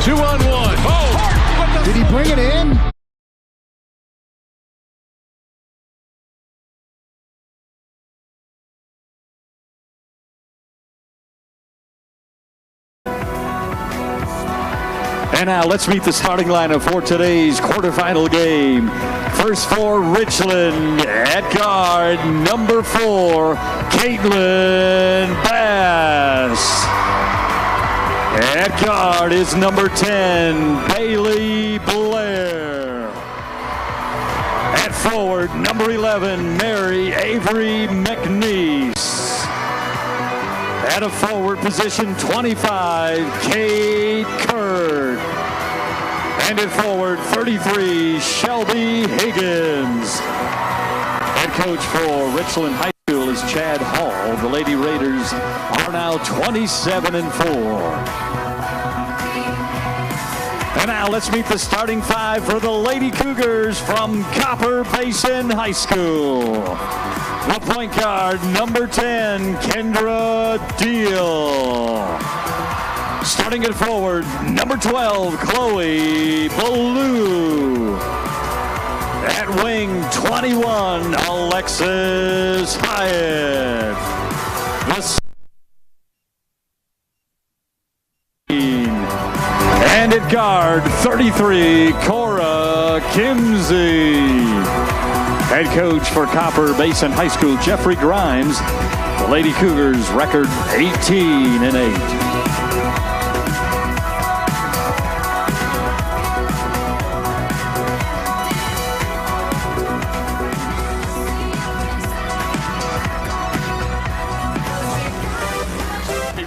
2-on-1. Oh! Did he bring it in? And now let's meet the starting lineup for today's quarterfinal game. First for Richland at guard, number 4, Caitlin Bass. At guard is number 10, Bailey Blair. At forward, number 11, Mary Avery McNeese. At a forward position, 25, Kate Kurd. And at forward, 33, Shelby Higgins. Head coach for Richland High School is Chad Hall. The Lady Raiders are now 27-4. And now let's meet the starting 5 for the Lady Cougars from Copper Basin High School. The point guard, number 10, Kendra Deal. Starting at forward, number 12, Chloe Ballou. At wing, 21, Alexis Hyatt. And at guard, 33, Cora Kimsey. Head coach for Copper Basin High School, Jeffrey Grimes. The Lady Cougars record 18-8.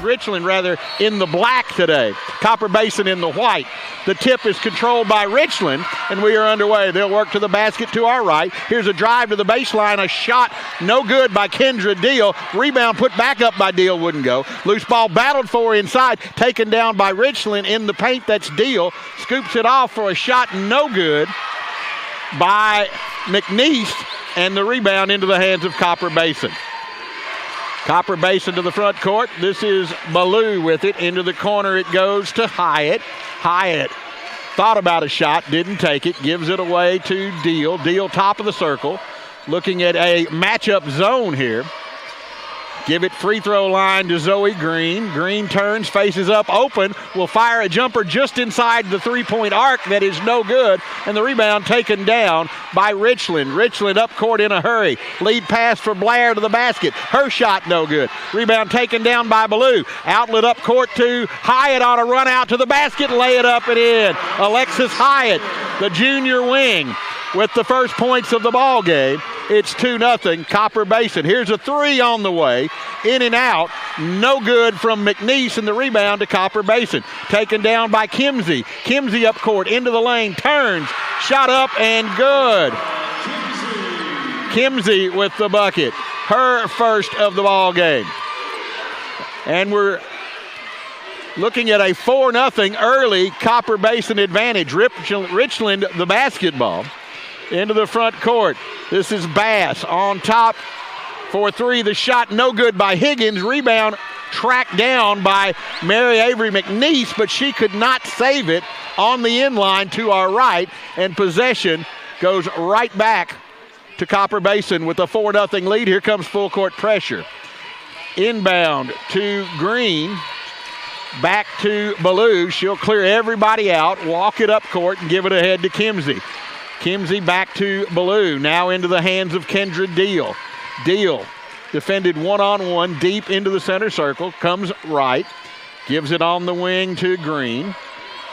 Richland rather in the black today. Copper Basin in the white. The tip is controlled by Richland, and we are underway. They'll work to the basket to our right. Here's a drive to the baseline, a shot no good by Kendra Deal. Rebound put back up by Deal, wouldn't go. Loose ball battled for inside, taken down by Richland in the paint. That's Deal. Scoops it off for a shot no good by McNeese, and the rebound into the hands of Copper Basin. Copper Basin to the front court. This is Ballou with it. Into the corner it goes to Hyatt. Hyatt thought about a shot, didn't take it, gives it away to Deal. Deal top of the circle. Looking at a matchup zone here. Give it free throw line to Zoe Green. Green turns, faces up, open, will fire a jumper just inside the three-point arc that is no good, and the rebound taken down by Richland. Richland up court in a hurry. Lead pass for Blair to the basket. Her shot no good. Rebound taken down by Ballou. Outlet up court to Hyatt on a run out to the basket, lay it up and in. Alexis Hyatt, the junior wing, with the first points of the ball game. It's 2-0 Copper Basin. Here's a three on the way. In and out. No good from McNeese, and the rebound to Copper Basin. Taken down by Kimsey. Kimsey up court into the lane. Turns. Shot up and good. Kimsey with the bucket. Her first of the ball game. And we're looking at a 4-0 early Copper Basin advantage. Richland the basketball. Into the front court. This is Bass on top for 3. The shot no good by Higgins. Rebound tracked down by Mary Avery McNeese, but she could not save it on the inline to our right, and possession goes right back to Copper Basin with a 4-0 lead. Here comes full court pressure. Inbound to Green. Back to Ballou. She'll clear everybody out, walk it up court, and give it ahead to Kimsey. Kimsey back to Ballou. Now into the hands of Kendra Deal. Deal defended one-on-one deep into the center circle. Comes right. Gives it on the wing to Green.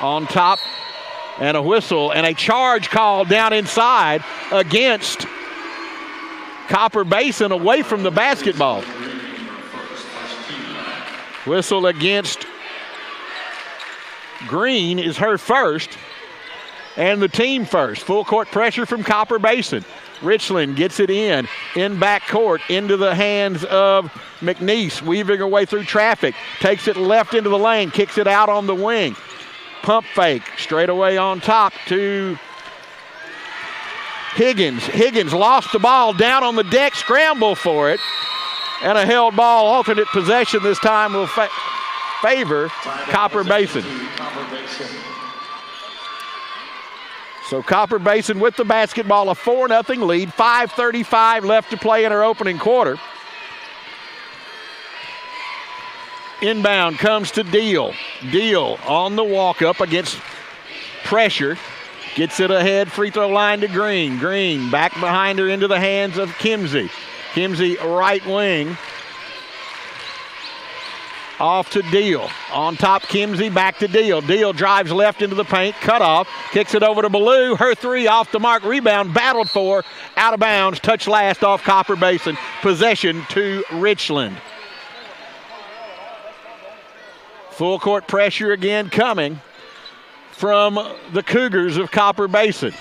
On top, and a whistle and a charge call down inside against Copper Basin away from the basketball. Whistle against Green is her first, and the team first. Full court pressure from Copper Basin. Richland gets it in back court, into the hands of McNeese, weaving her way through traffic. Takes it left into the lane, kicks it out on the wing. Pump fake, straight away on top to Higgins. Higgins lost the ball down on the deck, scramble for it, and a held ball, alternate possession this time will favor Copper Basin. So Copper Basin with the basketball, a 4-0 lead, 5:35 left to play in our opening quarter. Inbound comes to Deal. Deal on the walk up against pressure. Gets it ahead, free throw line to Green. Green back behind her into the hands of Kimsey. Kimsey right wing. Off to Deal. On top, Kimsey back to Deal. Deal drives left into the paint, cut off, kicks it over to Ballou. Her three off the mark, rebound, battled for, out of bounds, touch last off Copper Basin. Possession to Richland. Full court pressure again coming from the Cougars of Copper Basin.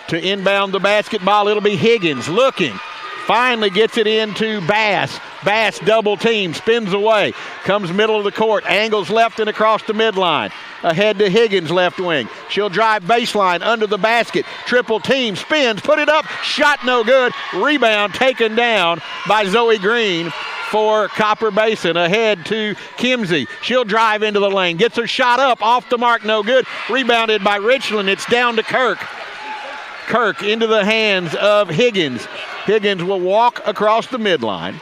To inbound the basketball, it'll be Higgins looking. Finally gets it into Bass. Bass double team, spins away. Comes middle of the court, angles left and across the midline. Ahead to Higgins, left wing. She'll drive baseline under the basket. Triple team, spins, put it up. Shot no good. Rebound taken down by Zoe Green for Copper Basin. Ahead to Kimsey. She'll drive into the lane. Gets her shot up. Off the mark, no good. Rebounded by Richland. It's down to Kirk. Kirk into the hands of Higgins. Higgins will walk across the midline.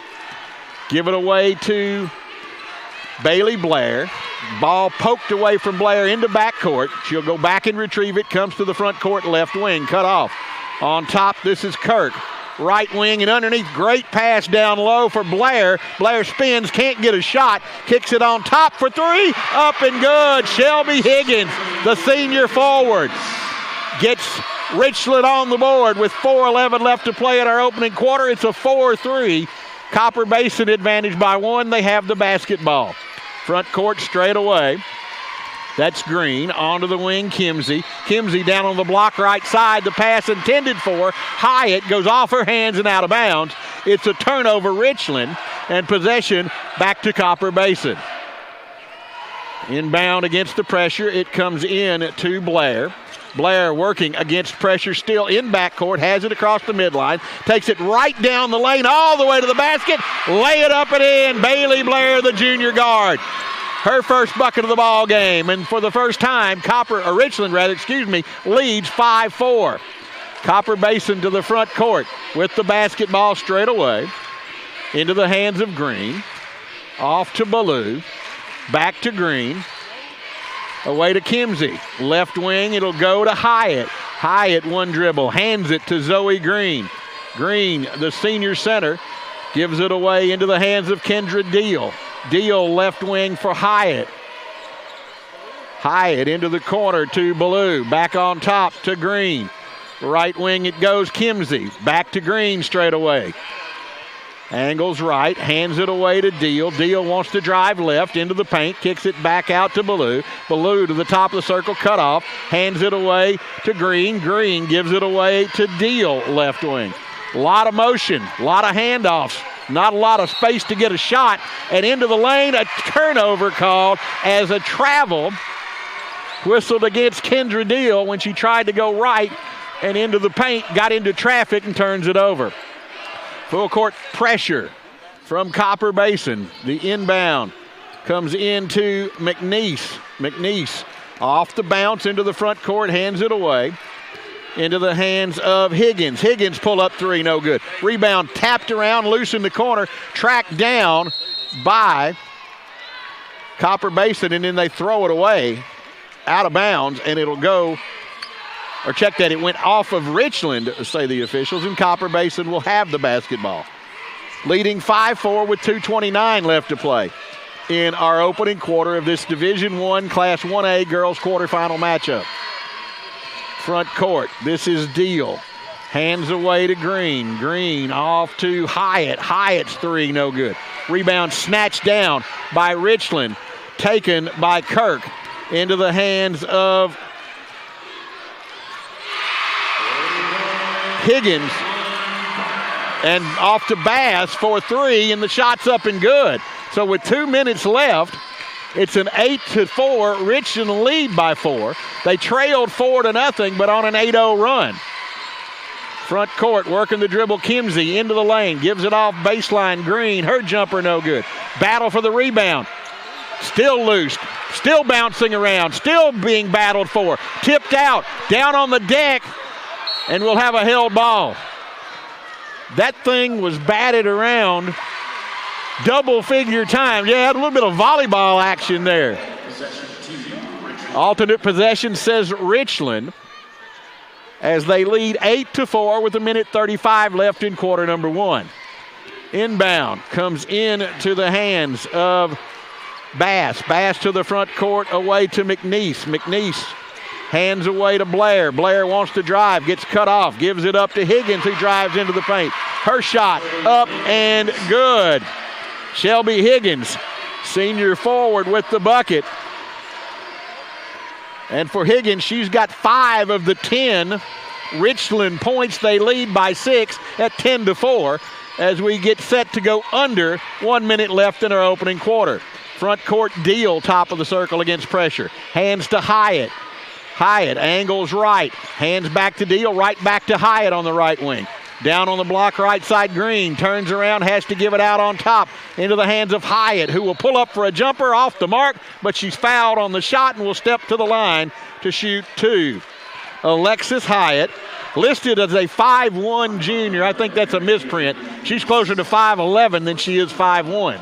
Give it away to Bailey Blair. Ball poked away from Blair into backcourt. She'll go back and retrieve it. Comes to the front court, left wing. Cut off. On top, this is Kirk. Right wing and underneath. Great pass down low for Blair. Blair spins, can't get a shot. Kicks it on top for three. Up and good. Shelby Higgins, the senior forward, gets Richland on the board with 4:11 left to play in our opening quarter. It's a 4-3. Copper Basin advantage by one. They have the basketball. Front court straight away. That's Green. Onto the wing, Kimsey. Kimsey down on the block right side. The pass intended for Hyatt goes off her hands and out of bounds. It's a turnover, Richland, and possession back to Copper Basin. Inbound against the pressure. It comes in to Blair. Blair working against pressure still in backcourt. Has it across the midline. Takes it right down the lane all the way to the basket. Lay it up and in. Bailey Blair, the junior guard. Her first bucket of the ball game. And for the first time, Richland leads 5-4. Copper Basin to the front court with the basketball straight away. Into the hands of Green. Off to Ballou. Back to Green. Away to Kimsey. Left wing, it'll go to Hyatt. Hyatt, one dribble, hands it to Zoe Green. Green, the senior center, gives it away into the hands of Kendra Deal. Deal, left wing for Hyatt. Hyatt into the corner to Ballou. Back on top to Green. Right wing it goes, Kimsey. Back to Green straight away. Angles right, hands it away to Deal. Deal wants to drive left into the paint, kicks it back out to Ballou. Ballou to the top of the circle, cut off, hands it away to Green. Green gives it away to Deal, left wing. A lot of motion, a lot of handoffs, not a lot of space to get a shot. And into the lane, a turnover called as a travel whistled against Kendra Deal when she tried to go right and into the paint, got into traffic and turns it over. Full court pressure from Copper Basin. The inbound comes into McNeese. McNeese off the bounce into the front court, hands it away. Into the hands of Higgins. Higgins pull up three, no good. Rebound tapped around, loose in the corner, tracked down by Copper Basin, and then they throw it away out of bounds, and it'll go. Or check that, it went off of Richland, say the officials, and Copper Basin will have the basketball. Leading 5-4 with 2:29 left to play in our opening quarter of this Division I Class 1A girls quarterfinal matchup. Front court, this is Deal. Hands away to Green. Green off to Hyatt. Hyatt's three, no good. Rebound snatched down by Richland, taken by Kirk. Into the hands of Higgins, and off to Bass for three, and the shot's up and good. So with 2 minutes left, it's an 8-4 Richland lead by 4. They trailed 4-0, but on an 8-0 run. Front court, working the dribble. Kimsey into the lane, gives it off baseline. Green, her jumper no good. Battle for the rebound. Still loose, still bouncing around, still being battled for. Tipped out, down on the deck, and we'll have a held ball. That thing was batted around double-figure times. Yeah, had a little bit of volleyball action there. Alternate possession says Richland, as they lead 8-4 with 1:35 left in quarter number one. Inbound comes in to the hands of Bass. Bass to the front court, away to McNeese. McNeese hands away to Blair. Blair wants to drive, gets cut off, gives it up to Higgins, who drives into the paint. Her shot up and good. Shelby Higgins, senior forward, with the bucket. And for Higgins, she's got 5 of the 10 Richland points. They lead by 6 at 10-4 as we get set to go under 1 minute left in our opening quarter. Front court deal, top of the circle against pressure. Hands to Hyatt. Hyatt angles right. Hands back to Deal, right back to Hyatt on the right wing. Down on the block, right side, Green. Turns around, has to give it out on top into the hands of Hyatt, who will pull up for a jumper off the mark, but she's fouled on the shot and will step to the line to shoot 2. Alexis Hyatt, listed as a 5'1" junior. I think that's a misprint. She's closer to 5'11" than she is 5'1".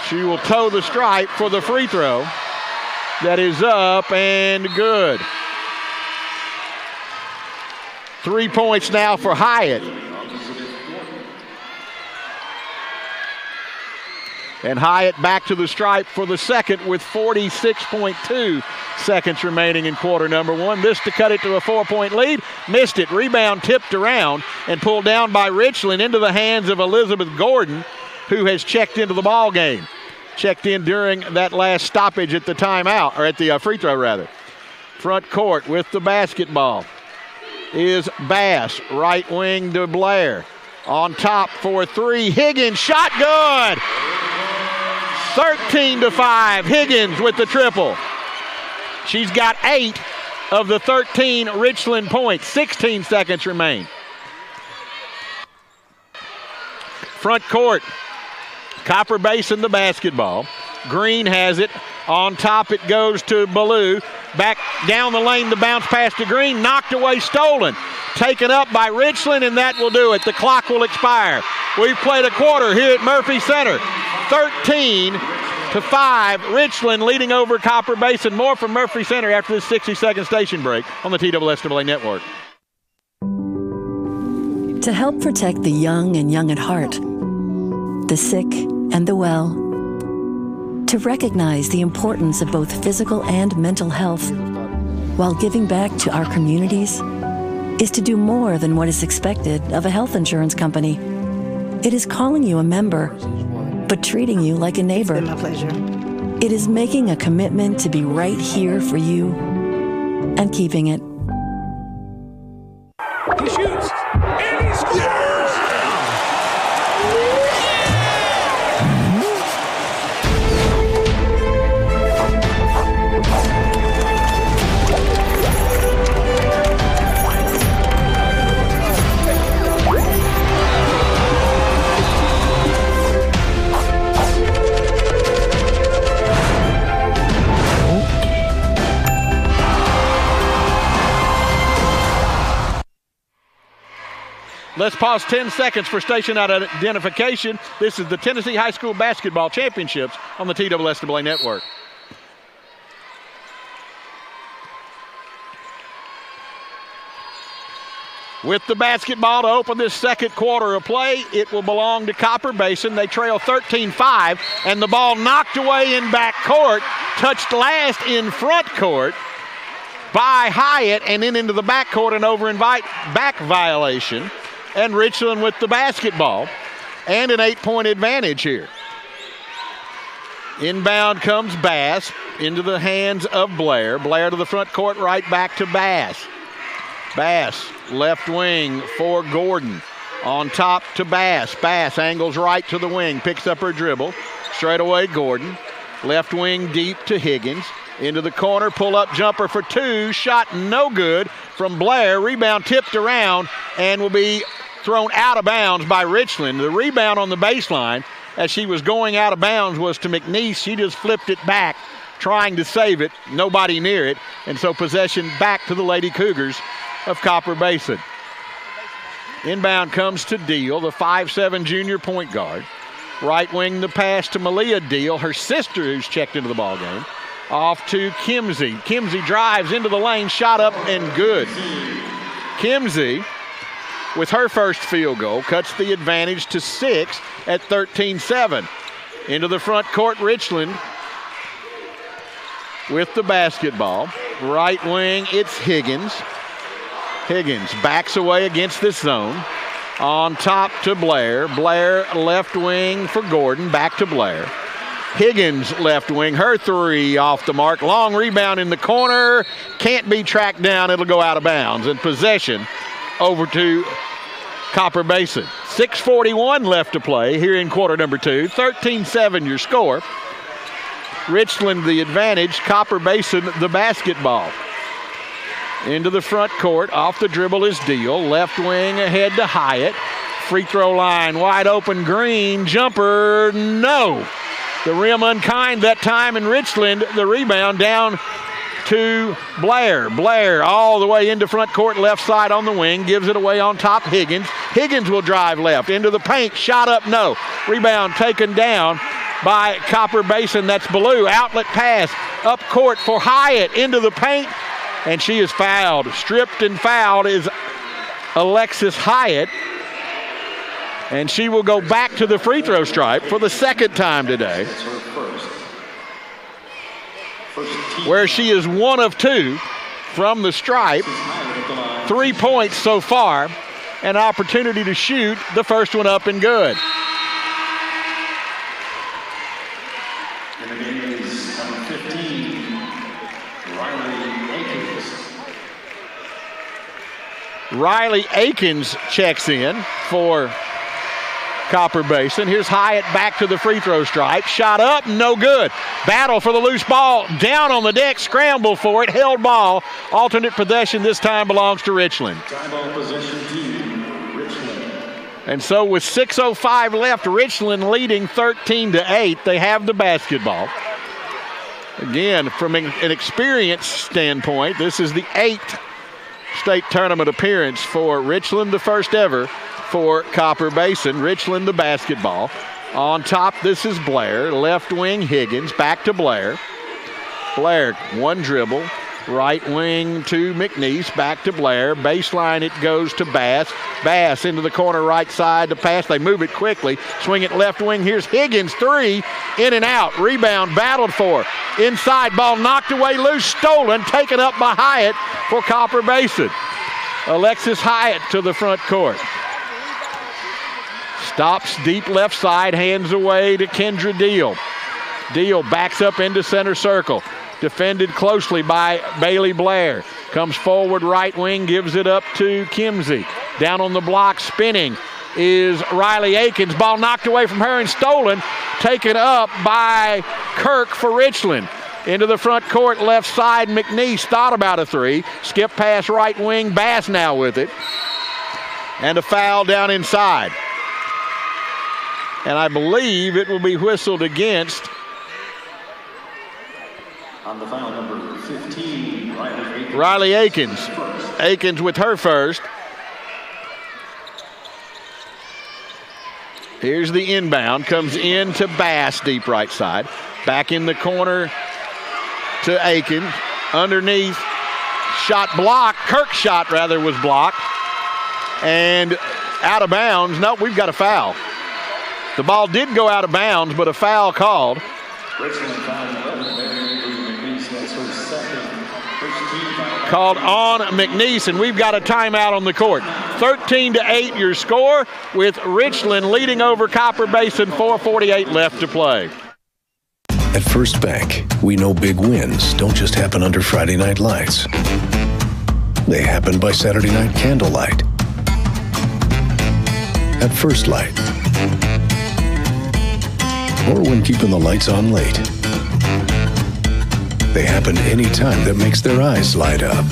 She will toe the stripe for the free throw. That is up and good. 3 points now for Hyatt. And Hyatt back to the stripe for the second with 46.2 seconds remaining in quarter number one. This to cut it to a 4-point lead. Missed it. Rebound tipped around and pulled down by Richland into the hands of Elizabeth Gordon, who has checked into the ball game. Checked in during that last stoppage at the timeout, or at the free throw rather. Front court with the basketball is Bass. Right wing to Blair. On top for 3. Higgins, shot good. 13-5. Higgins with the triple. She's got 8 of the 13 Richland points. 16 seconds remain. Front court. Copper Basin the basketball. Green has it. On top it goes to Ballou. Back down the lane, the bounce pass to Green. Knocked away, stolen. Taken up by Richland, and that will do it. The clock will expire. We've played a quarter here at Murphy Center. 13-5. Richland leading over Copper Basin. More from Murphy Center after this 60-second station break on the TSSAA Network. To help protect the young and young at heart, the sick and the well, to recognize the importance of both physical and mental health while giving back to our communities is to do more than what is expected of a health insurance company. It is calling you a member, but treating you like a neighbor. It's been my pleasure. It is making a commitment to be right here for you and keeping it. He shoots, and he scores! Let's pause 10 seconds for station identification. This is the Tennessee High School Basketball Championships on the TSSAA Network. With the basketball to open this second quarter of play, it will belong to Copper Basin. They trail 13-5, and the ball knocked away in back court, touched last in front court by Hyatt, and then into the back court, and over back violation. And Richland with the basketball, and an 8-point advantage here. Inbound comes Bass into the hands of Blair. Blair to the front court, right back to Bass. Bass, left wing for Gordon. On top to Bass. Bass angles right to the wing, picks up her dribble. Straight away, Gordon. Left wing deep to Higgins. Into the corner, pull-up jumper for two. Shot no good from Blair. Rebound tipped around and will be thrown out of bounds by Richland. The rebound on the baseline as she was going out of bounds was to McNeese. She just flipped it back, trying to save it. Nobody near it. And so possession back to the Lady Cougars of Copper Basin. Inbound comes to Deal, the 5'7" junior point guard. Right wing the pass to Malia Deal, her sister who's checked into the ballgame. Off to Kimsey. Kimsey drives into the lane, shot up and good. Kimsey, with her first field goal, cuts the advantage to 6 at 13-7. Into the front court, Richland with the basketball. Right wing, it's Higgins. Higgins backs away against this zone. On top to Blair. Blair left wing for Gordon. Back to Blair. Higgins left wing. Her three off the mark. Long rebound in the corner. Can't be tracked down. It'll go out of bounds. And possession over to Copper Basin. 6:41 left to play here in quarter number 2. 13-7 your score. Richland the advantage. Copper Basin the basketball. Into the front court, off the dribble is Deal. Left wing ahead to Hyatt. Free throw line, wide open, Green. Jumper, no. The rim unkind that time, and Richland, the rebound down to Blair. Blair all the way into front court, left side on the wing, gives it away on top, Higgins. Higgins will drive left, into the paint, shot up, no. Rebound taken down by Copper Basin, that's Ballou. Outlet pass, up court for Hyatt, into the paint. And she is fouled. Stripped and fouled is Alexis Hyatt. And she will go back to the free throw stripe for the second time today, where she is 1 of 2 from the stripe. 3 points so far. An opportunity to shoot the first one up and good. Riley Akins checks in for Copper Basin. Here's Hyatt back to the free throw stripe. Shot up, no good. Battle for the loose ball. Down on the deck, scramble for it. Held ball. Alternate possession this time belongs to Richland. Time ball possession team, Richland. And so with 6:05 left, Richland leading 13-8. They have the basketball. Again, from an experience standpoint, this is the 8th state tournament appearance for Richland, the first ever for Copper Basin. Richland the basketball. On top, this is Blair. Left wing, Higgins. Back to Blair. Blair, one dribble. Right wing to McNeese. Back to Blair. Baseline, it goes to Bass. Bass into the corner right side to pass. They move it quickly. Swing it left wing. Here's Higgins, 3. In and out. Rebound battled for. Inside, ball knocked away loose. Stolen. Taken up by Hyatt for Copper Basin. Alexis Hyatt to the front court. Stops deep left side. Hands away to Kendra Deal. Deal backs up into center circle. Defended closely by Bailey Blair. Comes forward right wing, gives it up to Kimsey. Down on the block, spinning is Riley Akins. Ball knocked away from her and stolen. Taken up by Kirk for Richland. Into the front court, left side, McNeese thought about a 3. Skip pass right wing, Bass now with it. And a foul down inside. And I believe it will be whistled against. On the foul, number 15, Riley Akins. Akins with her first. Here's the inbound. Comes in to Bass, deep right side. Back in the corner to Akins. Underneath. Shot blocked. Kirk's shot, rather, was blocked. And out of bounds. Nope, we've got a foul. The ball did go out of bounds, but a foul called. Called on McNeese, and we've got a timeout on the court. 13-8 your score, with Richland leading over Copper Basin, 4:48 left to play. At First Bank, we know big wins don't just happen under Friday night lights. They happen by Saturday night candlelight. At First Light. Or when keeping the lights on late. They happen anytime that makes their eyes light up.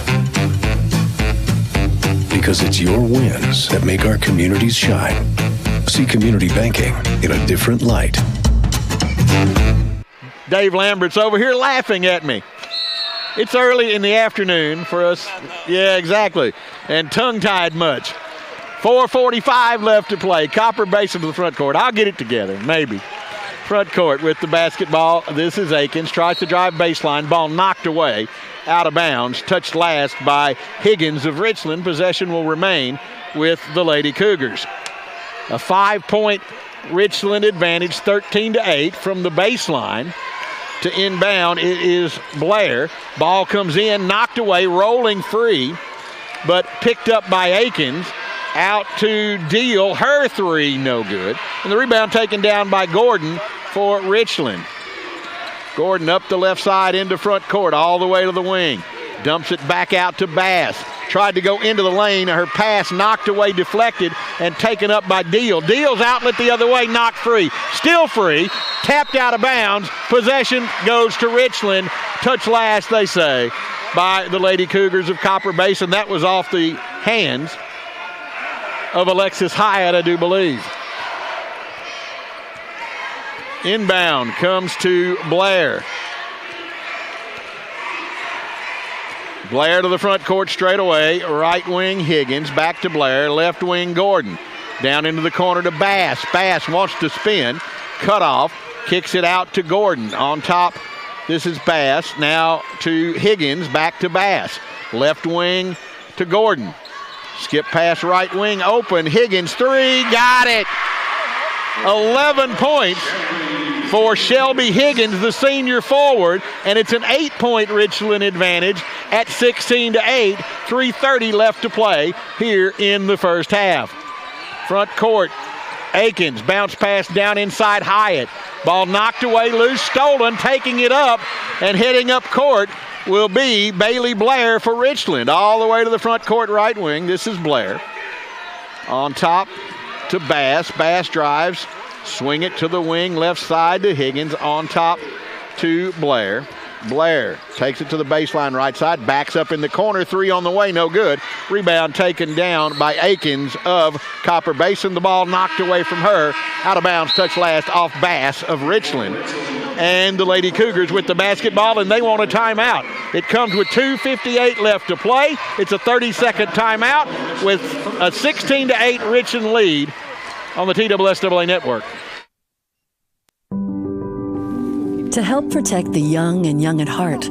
Because it's your wins that make our communities shine. See community banking in a different light. Dave Lambert's over here laughing at me. It's early in the afternoon for us. Yeah, exactly. And tongue-tied much. 4:45 left to play. Copper Basin to the front court. I'll get it together, maybe. Front court with the basketball. This is Akins. Tries to drive baseline. Ball knocked away. Out of bounds. Touched last by Higgins of Richland. Possession will remain with the Lady Cougars. A 5-point Richland advantage, 13-8 from the baseline. To inbound, it is Blair. Ball comes in, knocked away, rolling free, but picked up by Akins. Out to Deal. Her three, no good. And the rebound taken down by Gordon for Richland. Gordon up the left side into front court, all the way to the wing. Dumps it back out to Bass. Tried to go into the lane. Her pass knocked away, deflected, and taken up by Deal. Deal's outlet the other way, knocked free. Still free. Tapped out of bounds. Possession goes to Richland. Touch last, they say, by the Lady Cougars of Copper Basin. That was off the hands of Alexis Hyatt, I do believe. Inbound comes to Blair. Blair to the front court straight away. Right wing Higgins. Back to Blair. Left wing Gordon. Down into the corner to Bass. Bass wants to spin. Cut off. Kicks it out to Gordon. On top, this is Bass. Now to Higgins. Back to Bass. Left wing to Gordon. Skip pass right wing open. Higgins three. Got it. 11 points for Shelby Higgins, the senior forward, and it's an 8-point Richland advantage at 16-8. 3:30 left to play here in the first half. Front court, Akins, bounce pass down inside Hyatt. Ball knocked away, loose, stolen, taking it up and heading up court will be Bailey Blair for Richland. All the way to the front court right wing. This is Blair. On top to Bass. Bass drives. Swing it to the wing, left side to Higgins. On top to Blair. Blair takes it to the baseline right side. Backs up in the corner. Three on the way, no good. Rebound taken down by Akins of Copper Basin. The ball knocked away from her. Out of bounds, touch last off Bass of Richland. And the Lady Cougars with the basketball, and they want a timeout. It comes with 2:58 left to play. It's a 30-second timeout with a 16-8 Richland lead on the TSSAA network. To help protect the young and young at heart,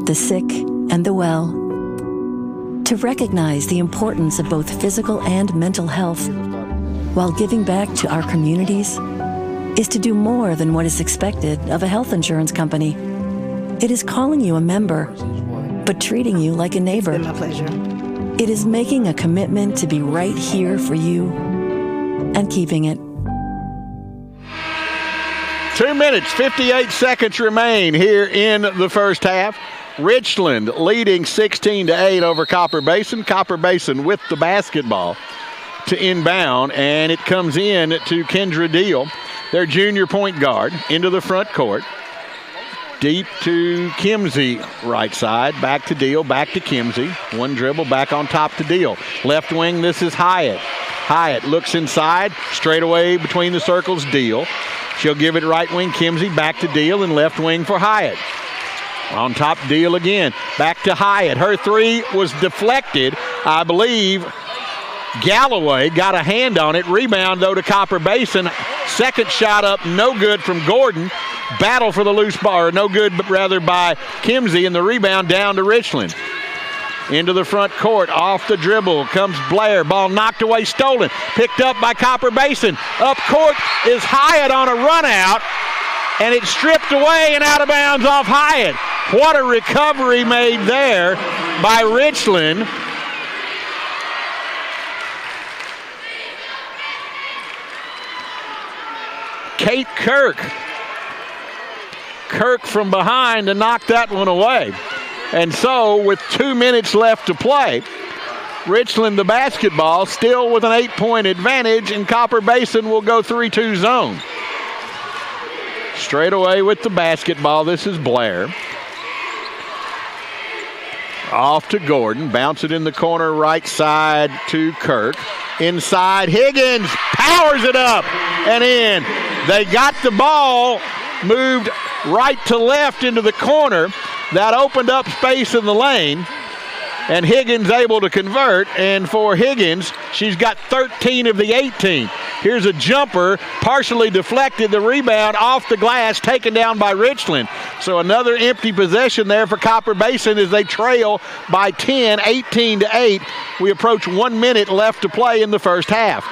the sick and the well, to recognize the importance of both physical and mental health while giving back to our communities is to do more than what is expected of a health insurance company. It is calling you a member, but treating you like a neighbor. It's been my pleasure. It is making a commitment to be right here for you and keeping it. 2 minutes, 58 seconds remain here in the first half. Richland leading 16-8 over Copper Basin. Copper Basin with the basketball to inbound, and it comes in to Kendra Deal, their junior point guard, into the front court. Deep to Kimsey, right side. Back to Deal, back to Kimsey. One dribble, back on top to Deal. Left wing, this is Hyatt. Hyatt looks inside, straight away between the circles, Deal. She'll give it right wing, Kimsey, back to Deal, and left wing for Hyatt. On top, Deal again. Back to Hyatt. Her three was deflected. I believe Galloway got a hand on it. Rebound, though, to Copper Basin. Second shot up, no good from Gordon. Battle for the loose ball, no good, but rather by Kimsey, and the rebound down to Richland. Into the front court, off the dribble comes Blair. Ball knocked away, stolen. Picked up by Copper Basin. Up court is Hyatt on a run out, and it's stripped away and out of bounds off Hyatt. What a recovery made there by Richland. Kate Kirk from behind to knock that one away. And so with 2 minutes left to play, Richland the basketball still with an 8-point advantage, and Copper Basin will go 3-2 zone. Straight away with the basketball, this is Blair. Off to Gordon. Bounce it in the corner right side to Kirk. Inside, Higgins powers it up and in. They got the ball moved right to left into the corner. That opened up space in the lane. And Higgins able to convert, and for Higgins, she's got 13 of the 18. Here's a jumper, partially deflected, the rebound off the glass, taken down by Richland. So another empty possession there for Copper Basin as they trail by 10, 18-8. We approach 1 minute left to play in the first half.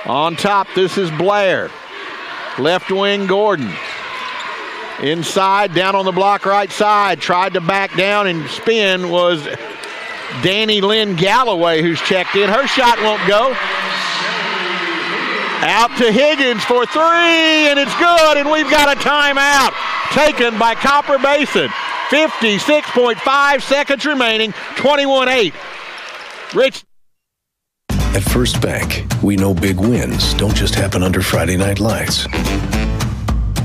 On top, this is Blair. Left wing, Gordon. Inside, down on the block right side, tried to back down and spin was Danny Lynn Galloway, who's checked in. Her shot won't go. Out to Higgins for three, and it's good, and we've got a timeout taken by Copper Basin. 56.5 seconds remaining, 21-8. Rich. At First Bank, we know big wins don't just happen under Friday night lights.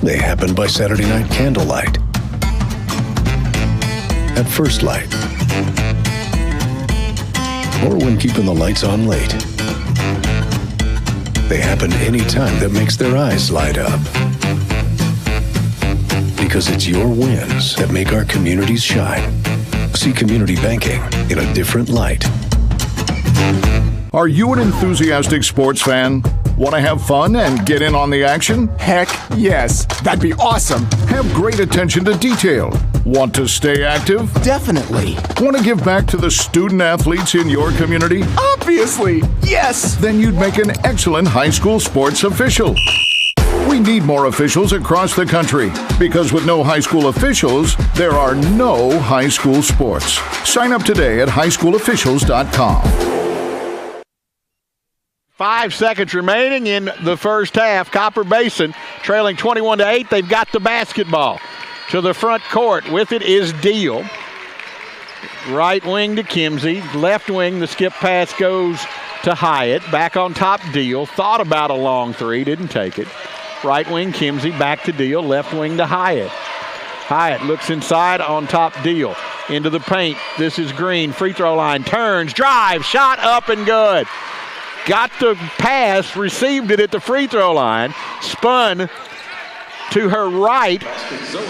They happen by Saturday night candlelight. At First Light. Or when keeping the lights on late. They happen any time that makes their eyes light up. Because it's your wins that make our communities shine. See community banking in a different light. Are you an enthusiastic sports fan? Want to have fun and get in on the action? Heck yes, that'd be awesome. Have great attention to detail. Want to stay active? Definitely. Want to give back to the student athletes in your community? Obviously, yes. Then you'd make an excellent high school sports official. We need more officials across the country because with no high school officials, there are no high school sports. Sign up today at highschoolofficials.com. 5 seconds remaining in the first half. Copper Basin trailing 21-8. They've got the basketball to the front court. With it is Deal. Right wing to Kimsey. Left wing, the skip pass goes to Hyatt. Back on top, Deal. Thought about a long three, didn't take it. Right wing, Kimsey. Back to Deal. Left wing to Hyatt. Hyatt looks inside, on top, Deal. Into the paint. This is Green. Free throw line. Turns, drive, shot up and good. Got the pass, received it at the free throw line, spun to her right,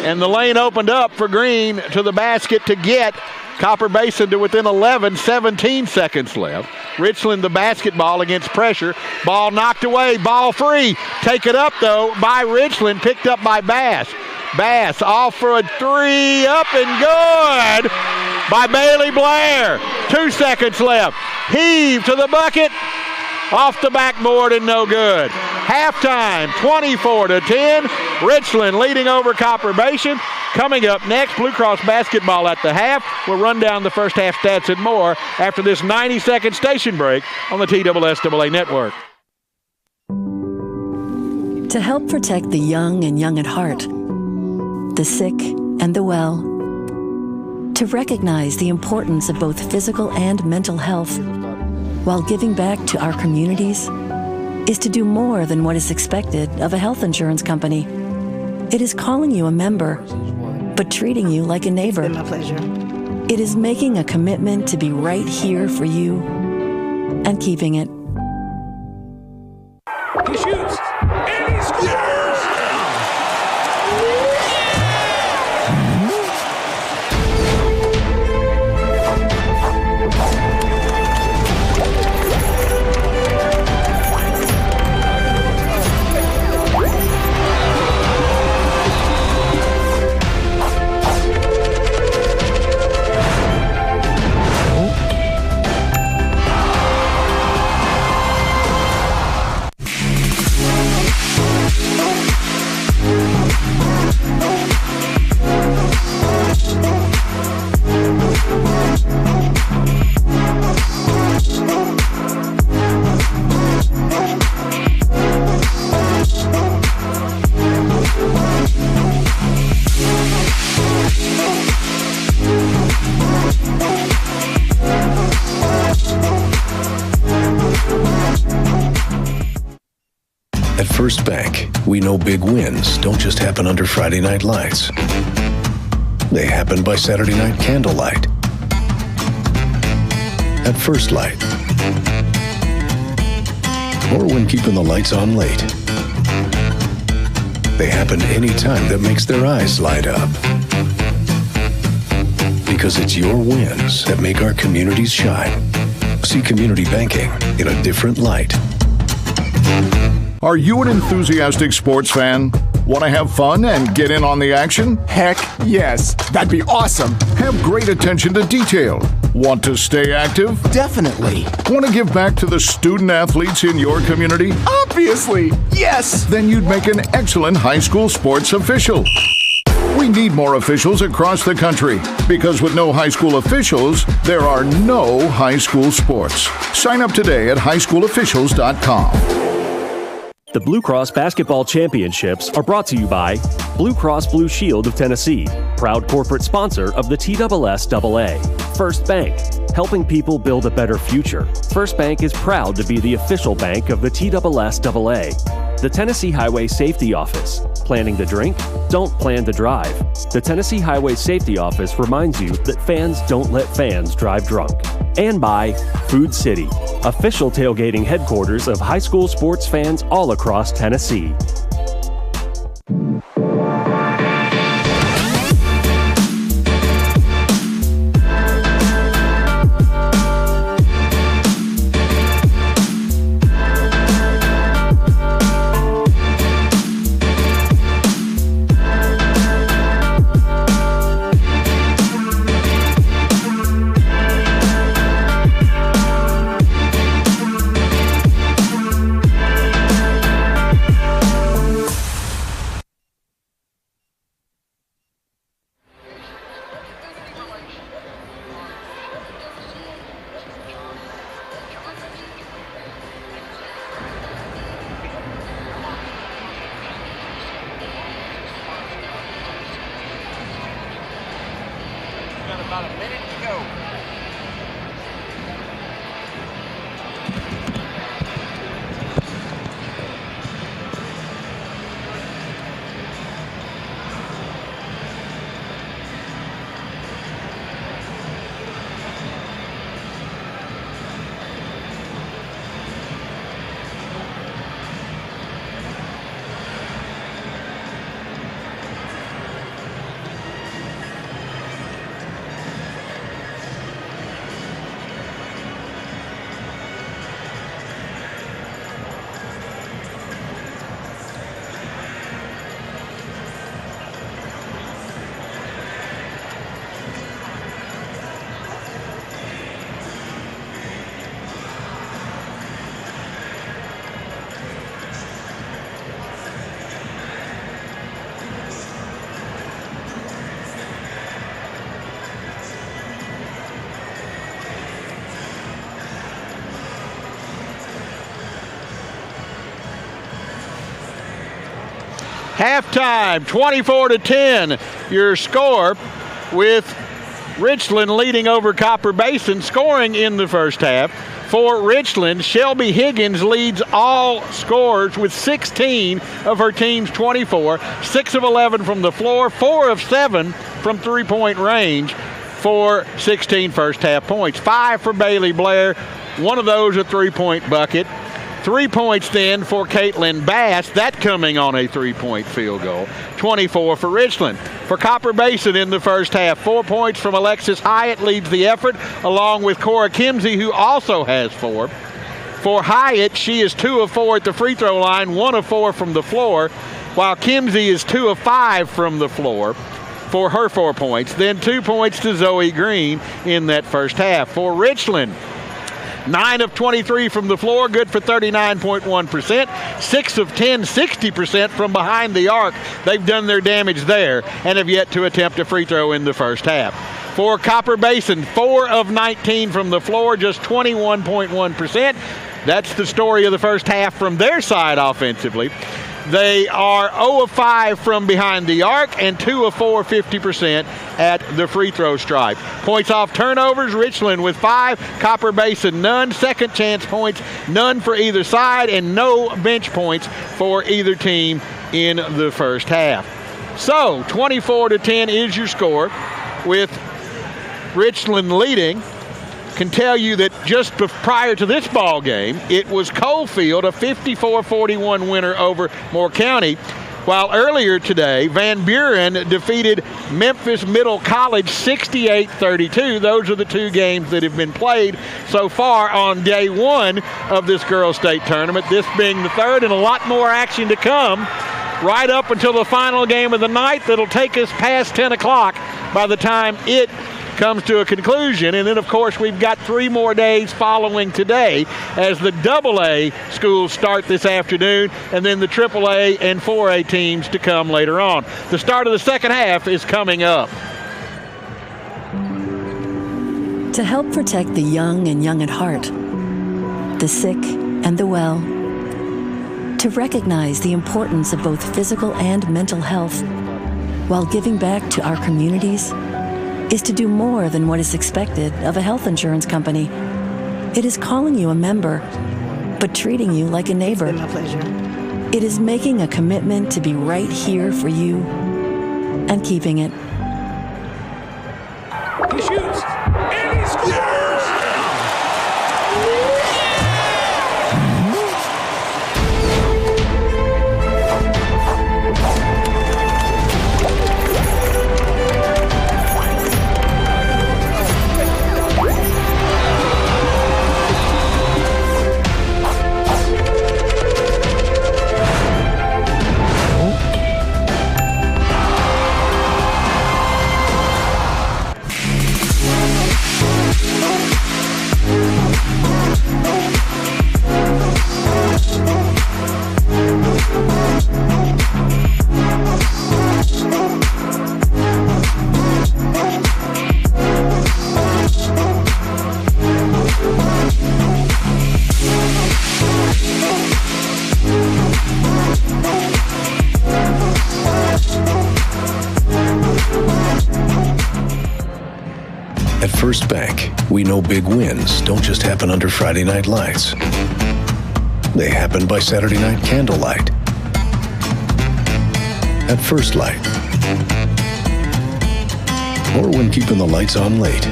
and the lane opened up for Green to the basket to get Copper Basin to within 11, 17 seconds left. Richland the basketball against pressure. Ball knocked away, ball free. Take it up, though, by Richland, picked up by Bass. Bass off for a three, up and good by Bailey Blair. 2 seconds left. Heave to the bucket. Off the backboard and no good. Halftime, 24-10. Richland leading over Copper Basin. Coming up next, Blue Cross basketball at the half. We'll run down the first half stats and more after this 90-second station break on the TSSAA network. To help protect the young and young at heart, the sick and the well, to recognize the importance of both physical and mental health, while giving back to our communities, is to do more than what is expected of a health insurance company. It is calling you a member, but treating you like a neighbor. It's been my pleasure. It is making a commitment to be right here for you and keeping it. He shoots, and he scores! At First Bank, we know big wins don't just happen under Friday night lights. They happen by Saturday night candlelight. at first light. Or when keeping the lights on late. They happen anytime that makes their eyes light up. Because it's your wins that make our communities shine. See community banking in a different light. Are you an enthusiastic sports fan? Want to have fun and get in on the action? Heck yes. That'd be awesome. Have great attention to detail. Want to stay active? Definitely. Want to give back to the student athletes in your community? Obviously. Yes. Then you'd make an excellent high school sports official. We need more officials across the country because with no high school officials, there are no high school sports. Sign up today at highschoolofficials.com. The Blue Cross Basketball Championships are brought to you by Blue Cross Blue Shield of Tennessee, proud corporate sponsor of the TSSAA. First Bank, helping people build a better future. First Bank is proud to be the official bank of the TSSAA. The Tennessee Highway Safety Office, planning to drink? Don't plan to drive. The Tennessee Highway Safety Office reminds you that fans don't let fans drive drunk. And by Food City, official tailgating headquarters of high school sports fans all across Tennessee. About a minute to go. Halftime, 24-10, your score, with Richland leading over Copper Basin, scoring in the first half. For Richland, Shelby Higgins leads all scorers with 16 of her team's 24, 6 of 11 from the floor, 4 of 7 from three-point range for 16 first-half points. 5 for Bailey Blair, one of those a three-point bucket. 3 points then for Caitlin Bass, that coming on a three-point field goal. 24 for Richland. For Copper Basin in the first half, 4 points from Alexis Hyatt leads the effort, along with Cora Kimsey, who also has 4. For Hyatt, she is 2 of 4 at the free throw line, 1 of 4 from the floor, while Kimsey is 2 of 5 from the floor for her 4 points. Then 2 points to Zoe Green in that first half. For Richland, 9 of 23 from the floor, good for 39.1%. 6 of 10, 60% from behind the arc. They've done their damage there and have yet to attempt a free throw in the first half. For Copper Basin, 4 of 19 from the floor, just 21.1%. That's the story of the first half from their side offensively. They are 0 of 5 from behind the arc and 2 of 4, 50% at the free throw stripe. Points off turnovers, Richland with 5, Copper Basin none. Second chance points, none for either side, and no bench points for either team in the first half. So 24-10 is your score, with Richland leading. can tell you that just prior to this ball game, it was Coalfield, a 54-41 winner over Moore County. While earlier today, Van Buren defeated Memphis Middle College 68-32. Those are the two games that have been played so far on day one of this girls' state tournament, this being the third, and a lot more action to come right up until the final game of the night that'll take us past 10 o'clock by the time it comes to a conclusion. And then, of course, we've got 3 more days following today as the AA schools start this afternoon, and then the AAA and 4A teams to come later on. The start of the second half is coming up. To help protect the young and young at heart, the sick and the well, to recognize the importance of both physical and mental health while giving back to our communities is to do more than what is expected of a health insurance company. It is calling you a member, but treating you like a neighbor. It's been my pleasure. It is making a commitment to be right here for you and keeping it. He shoots, and he scores! At First Bank, we know big wins don't just happen under Friday night lights. They happen by Saturday night candlelight. At First Light. Or when keeping the lights on late.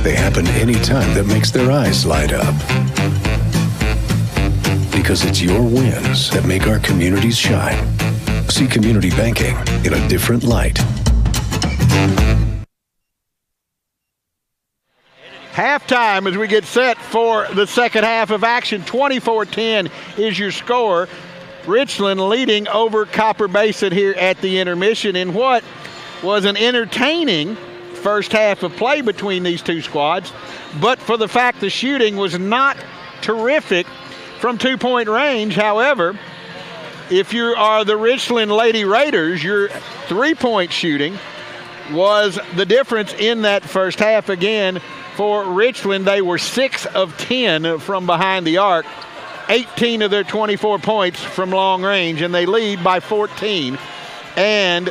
They happen any time that makes their eyes light up. Because it's your wins that make our communities shine. See community banking in a different light. Halftime as we get set for the second half of action. 24-10 is your score. Richland leading over Copper Basin here at the intermission in what was an entertaining first half of play between these two squads, but for the fact the shooting was not terrific from two-point range. However, if you are the Richland Lady Raiders, your three-point shooting was the difference in that first half. Again, for Richland, they were 6 of 10 from behind the arc, 18 of their 24 points from long range, and they lead by 14. And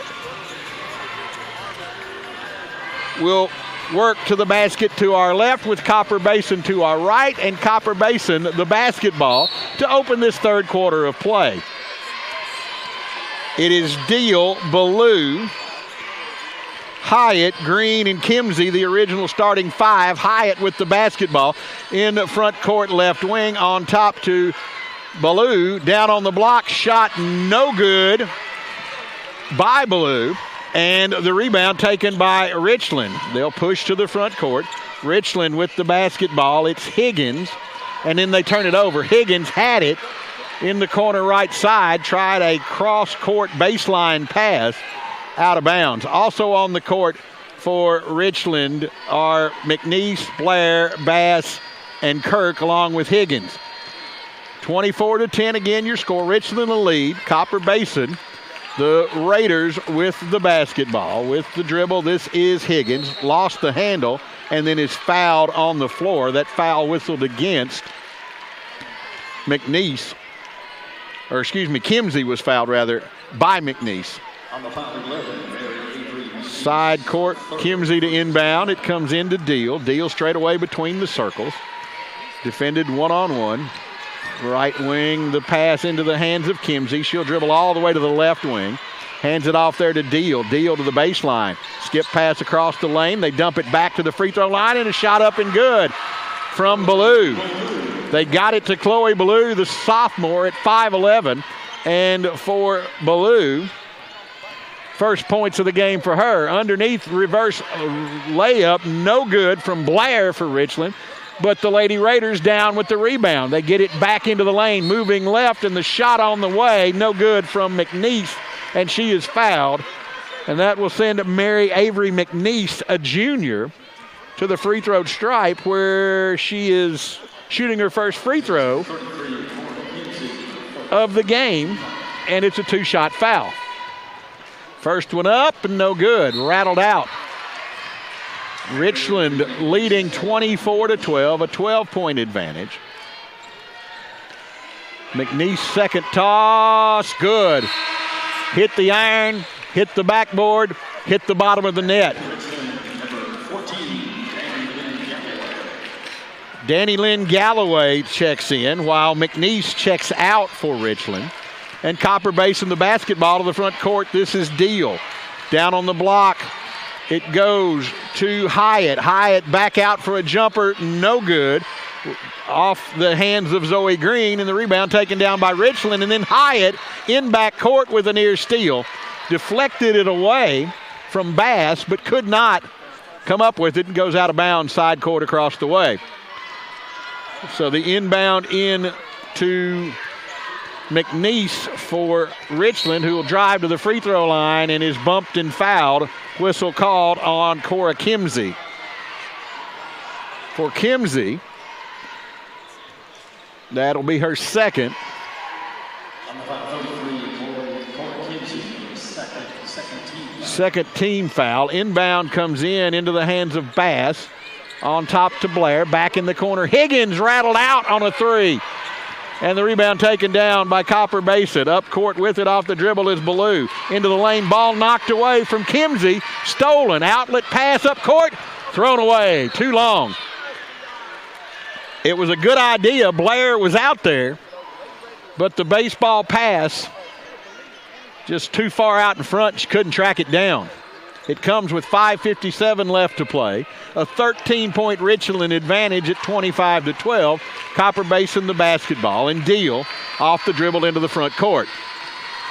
will work to the basket to our left with Copper Basin to our right, and Copper Basin, the basketball, to open this third quarter of play. It is Deal, Ballou, Hyatt, Green, and Kimsey, the original starting five. Hyatt with the basketball in the front court left wing, on top to Ballou. Down on the block, shot no good by Ballou. And the rebound taken by Richland. They'll push to the front court. Richland with the basketball. It's Higgins. And then they turn it over. Higgins had it in the corner right side. Tried a cross-court baseline pass out of bounds. Also on the court for Richland are McNeese, Blair, Bass, and Kirk, along with Higgins. 24-10 again your score. Richland the lead. Copper Basin, the Raiders with the basketball. With the dribble, this is Higgins. Lost the handle and then is fouled on the floor. That foul whistled against McNeese. Or excuse me, Kimsey was fouled rather by McNeese. On the foul, 11, side court, Kimsey to inbound. It comes into Deal. Deal straight away between the circles. Defended one-on-one. Right wing, the pass into the hands of Kimsey. She'll dribble all the way to the left wing. Hands it off there to Deal. Deal to the baseline. Skip pass across the lane. They dump it back to the free throw line, and a shot up and good from Ballou. They got it to Chloe Ballou, the sophomore, at 5'11". And for Ballou, first points of the game for her. Underneath, reverse layup, no good from Blair for Richland. But the Lady Raiders down with the rebound. They get it back into the lane, moving left, and the shot on the way, no good from McNeese, and she is fouled. And that will send Mary Avery McNeese, a junior, to the free throw stripe, where she is shooting her first free throw of the game, and it's a 2-shot foul. First one up and no good, rattled out. Richland leading 24-12, a 12-point advantage. McNeese second toss, good. Hit the iron, hit the backboard, hit the bottom of the net. Danny Lynn Galloway checks in while McNeese checks out for Richland. And Copper Basin the basketball to the front court. This is Deal. Down on the block, it goes to Hyatt. Hyatt back out for a jumper, no good. Off the hands of Zoe Green, and the rebound taken down by Richland. And then Hyatt in back court with a near steal. Deflected it away from Bass, but could not come up with it, and goes out of bounds side court across the way. So the inbound in to McNeese for Richland, who will drive to the free throw line and is bumped and fouled. Whistle called on Cora Kimsey. For Kimsey, that'll be her second. Second team foul. Inbound comes into the hands of Bass. On top to Blair, back in the corner. Higgins rattled out on a three. And the rebound taken down by Copper Basin. Up court with it off the dribble is Ballou. Into the lane, ball knocked away from Kimsey. Stolen, outlet pass up court. Thrown away, too long. It was a good idea. Blair was out there. But the baseball pass just too far out in front. She couldn't track it down. It comes with 5:57 left to play. A 13-point Richland advantage at 25-12. Copper Basin the basketball, and Deal off the dribble into the front court.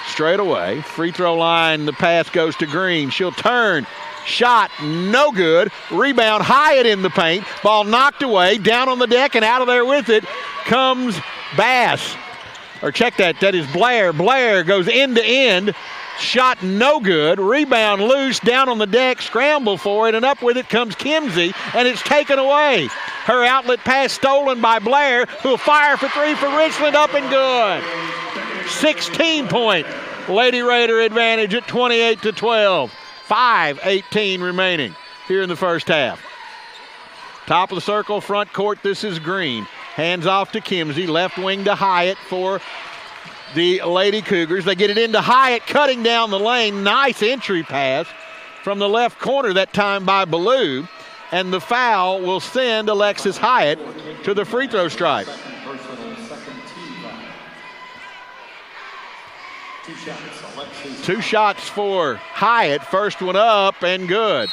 Straight away, free throw line, the pass goes to Green. She'll turn, shot, no good. Rebound, Hyatt in the paint. Ball knocked away, down on the deck, and out of there with it comes Bass. Or check that, that is Blair. Blair goes end to end. Shot no good. Rebound loose, down on the deck, scramble for it, and up with it comes Kimsey, and it's taken away. Her outlet pass stolen by Blair, who'll fire for three for Richland, up and good. 16-point Lady Raider advantage at 28-12. 5:18 remaining here in the first half. Top of the circle, front court, this is Green. Hands off to Kimsey, left wing to Hyatt for the Lady Cougars. They get it into Hyatt, cutting down the lane. Nice entry pass from the left corner, that time by Ballou. And the foul will send Alexis Hyatt to the free throw stripe. Two shots for Hyatt. First one up and good.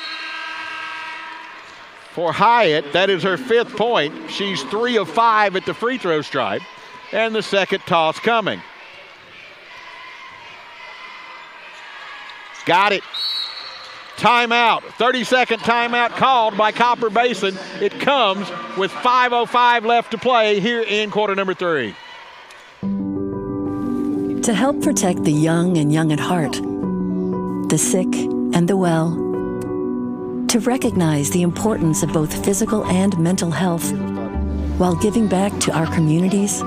For Hyatt, that is her 5th point. She's 3 of 5 at the free throw stripe. And the second toss coming. Got it. Timeout. 30-second timeout called by Copper Basin. It comes with 5:05 left to play here in quarter number 3. To help protect the young and young at heart, the sick and the well, to recognize the importance of both physical and mental health while giving back to our communities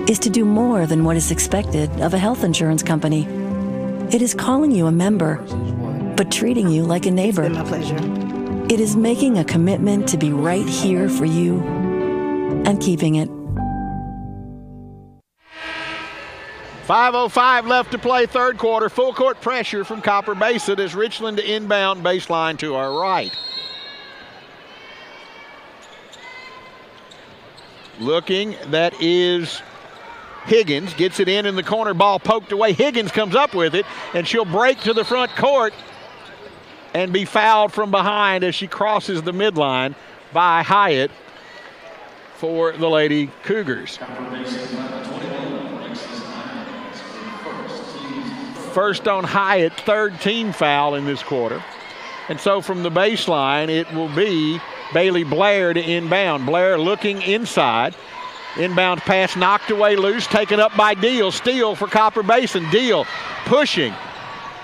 is to do more than what is expected of a health insurance company. It is calling you a member, but treating you like a neighbor. It's been my pleasure. It is making a commitment to be right here for you and keeping it. 5:05 left to play, third quarter. Full court pressure from Copper Basin as Richland to inbound baseline to our right. Looking, that is Higgins gets it in the corner, ball poked away. Higgins comes up with it, and she'll break to the front court and be fouled from behind as she crosses the midline by Hyatt for the Lady Cougars. First on Hyatt, third team foul in this quarter. And so from the baseline, it will be Bailey Blair to inbound. Blair looking inside. Inbound pass knocked away loose, taken up by Deal. Steal for Copper Basin. Deal pushing.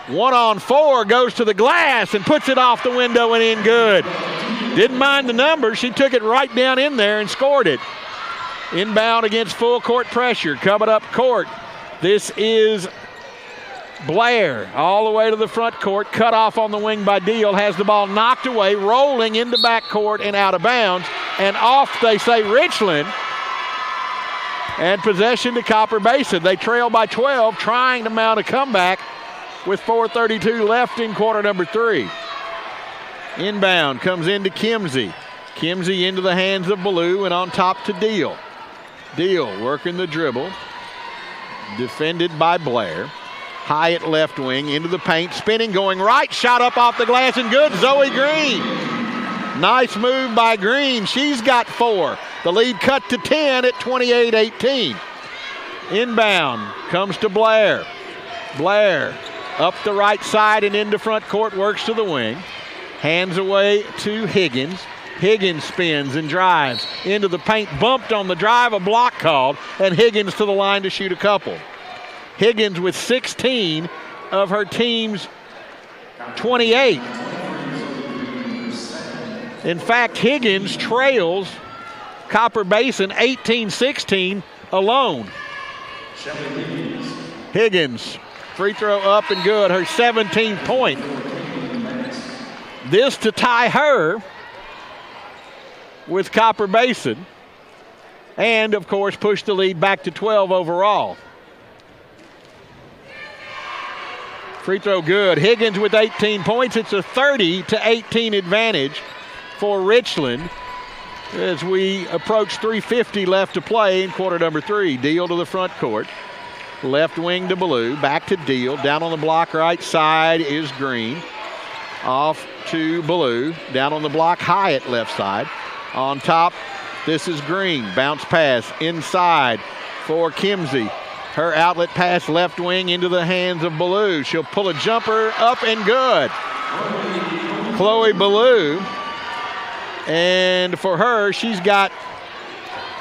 1-on-4, goes to the glass and puts it off the window and in good. Didn't mind the numbers. She took it right down in there and scored it. Inbound against full court pressure. Coming up court. This is Blair all the way to the front court. Cut off on the wing by Deal. Has the ball knocked away, rolling into backcourt and out of bounds. And off, they say, Richland. And possession to Copper Basin. They trail by 12, trying to mount a comeback with 4:32 left in quarter number 3. Inbound comes into Kimsey. Kimsey into the hands of Ballou and on top to Deal. Deal working the dribble. Defended by Blair. Hyatt left wing into the paint. Spinning, going right. Shot up off the glass and good. Zoe Green. Nice move by Green. She's got 4. The lead cut to 10 at 28-18. Inbound comes to Blair. Blair up the right side and into front court, works to the wing. Hands away to Higgins. Higgins spins and drives into the paint. Bumped on the drive, a block called, and Higgins to the line to shoot a couple. Higgins with 16 of her team's 28. In fact, Higgins trails Copper Basin 18-16 alone. Higgins, free throw up and good, her 17th point. This to tie her with Copper Basin and, of course, push the lead back to 12 overall. Free throw good. Higgins with 18 points. It's a 30-18 advantage for Richland as we approach 3:50 left to play in quarter number 3. Deal to the front court. Left wing to Ballou. Back to Deal. Down on the block right side is Green. Off to Ballou. Down on the block, Hyatt left side. On top, this is Green. Bounce pass inside for Kimsey. Her outlet pass left wing into the hands of Ballou. She'll pull a jumper up and good. Chloe Ballou. And for her, she's got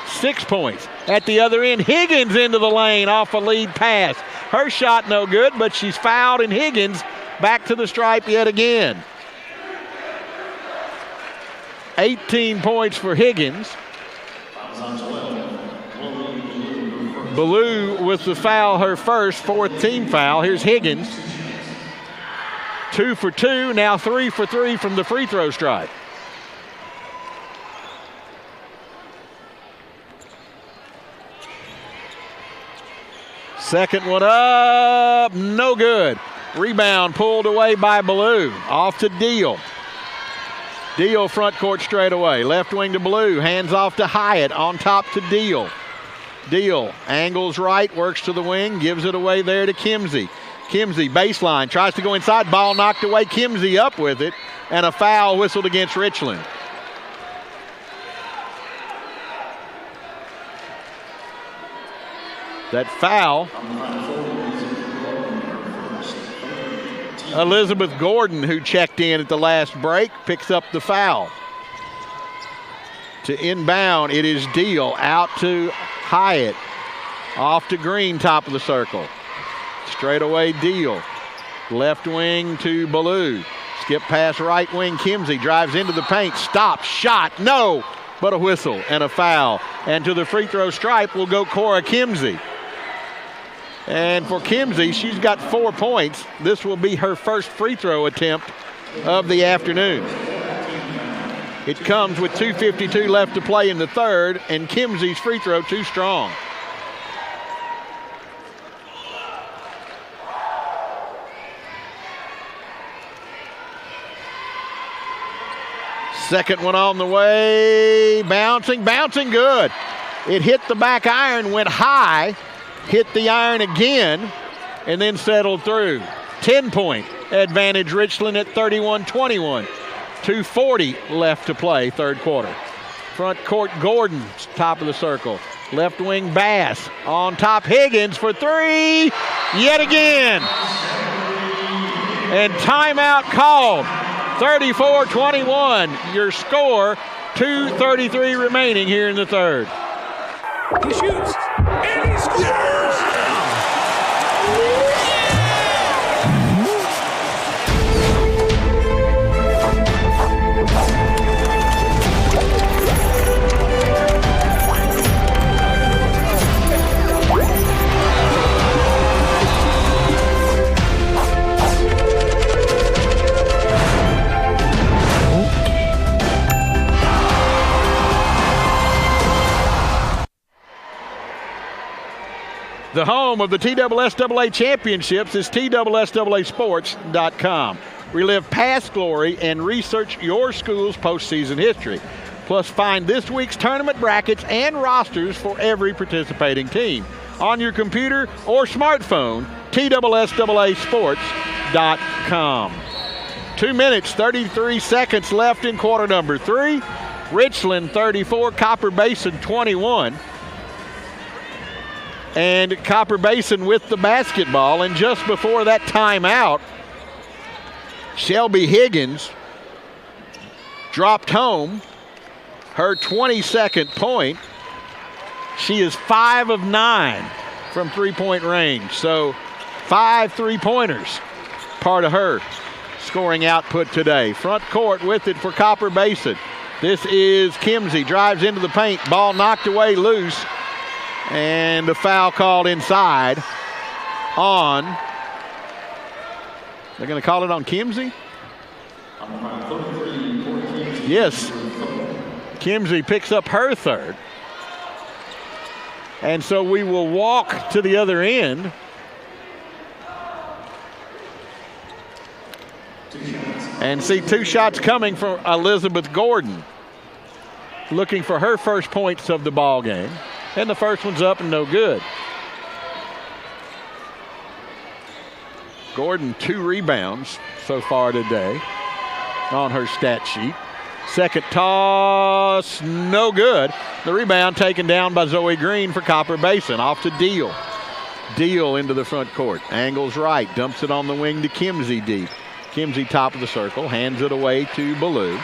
6 points. At the other end, Higgins into the lane off a lead pass. Her shot no good, but she's fouled, and Higgins back to the stripe yet again. 18 points for Higgins. Ballou with the foul, her first, 4th team foul. Here's Higgins. 2 for 2, now 3 for 3 from the free throw stripe. Second one up, no good. Rebound pulled away by Ballou. Off to Deal. Deal front court straight away. Left wing to Ballou. Hands off to Hyatt. On top to Deal. Deal angles right, works to the wing, gives it away there to Kimsey. Kimsey baseline, tries to go inside. Ball knocked away. Kimsey up with it. And a foul whistled against Richland. That foul, Elizabeth Gordon, who checked in at the last break, picks up the foul. To inbound, it is Deal. Out to Hyatt. Off to Green, top of the circle. Straight away, Deal. Left wing to Ballou. Skip pass right wing. Kimsey drives into the paint. Stop. Shot. No. But a whistle and a foul. And to the free throw stripe will go Cora Kimsey. And for Kimsey, she's got 4 points. This will be her first free throw attempt of the afternoon. It comes with 2:52 left to play in the third, and Kimsey's free throw too strong. Second one on the way. Bouncing good. It hit the back iron, went high, hit the iron again and then settled through. 10-point advantage Richland at 31-21. 2:40 left to play, third quarter. Front court Gordon, top of the circle. Left wing Bass on top. Higgins for three yet again. And timeout called. 34-21 your score. 2:33 remaining here in the third. He shoots and he scores. The home of the TSSAA Championships is TSSASports.com. Relive past glory and research your school's postseason history. Plus, find this week's tournament brackets and rosters for every participating team. On your computer or smartphone, TSSASports.com. 2 minutes, 33 seconds left in quarter number 3. Richland 34, Copper Basin 21. And Copper Basin with the basketball. And just before that timeout, Shelby Higgins dropped home her 22nd point. She is 5 of 9 from three-point range. So 5 3-pointers, part of her scoring output today. Front court with it for Copper Basin. This is Kimsey, drives into the paint, ball knocked away loose. And a foul called inside on, they're going to call it on Kimsey? Yes. Kimsey picks up her third. And so we will walk to the other end. And see 2 shots coming from Elizabeth Gordon, looking for her first points of the ball game. And the first one's up and no good. Gordon 2 rebounds so far today on her stat sheet. Second toss, no good. The rebound taken down by Zoe Green for Copper Basin. Off to Deal. Deal into the front court. Angles right, dumps it on the wing to Kimsey deep. Kimsey top of the circle, hands it away to Ballou.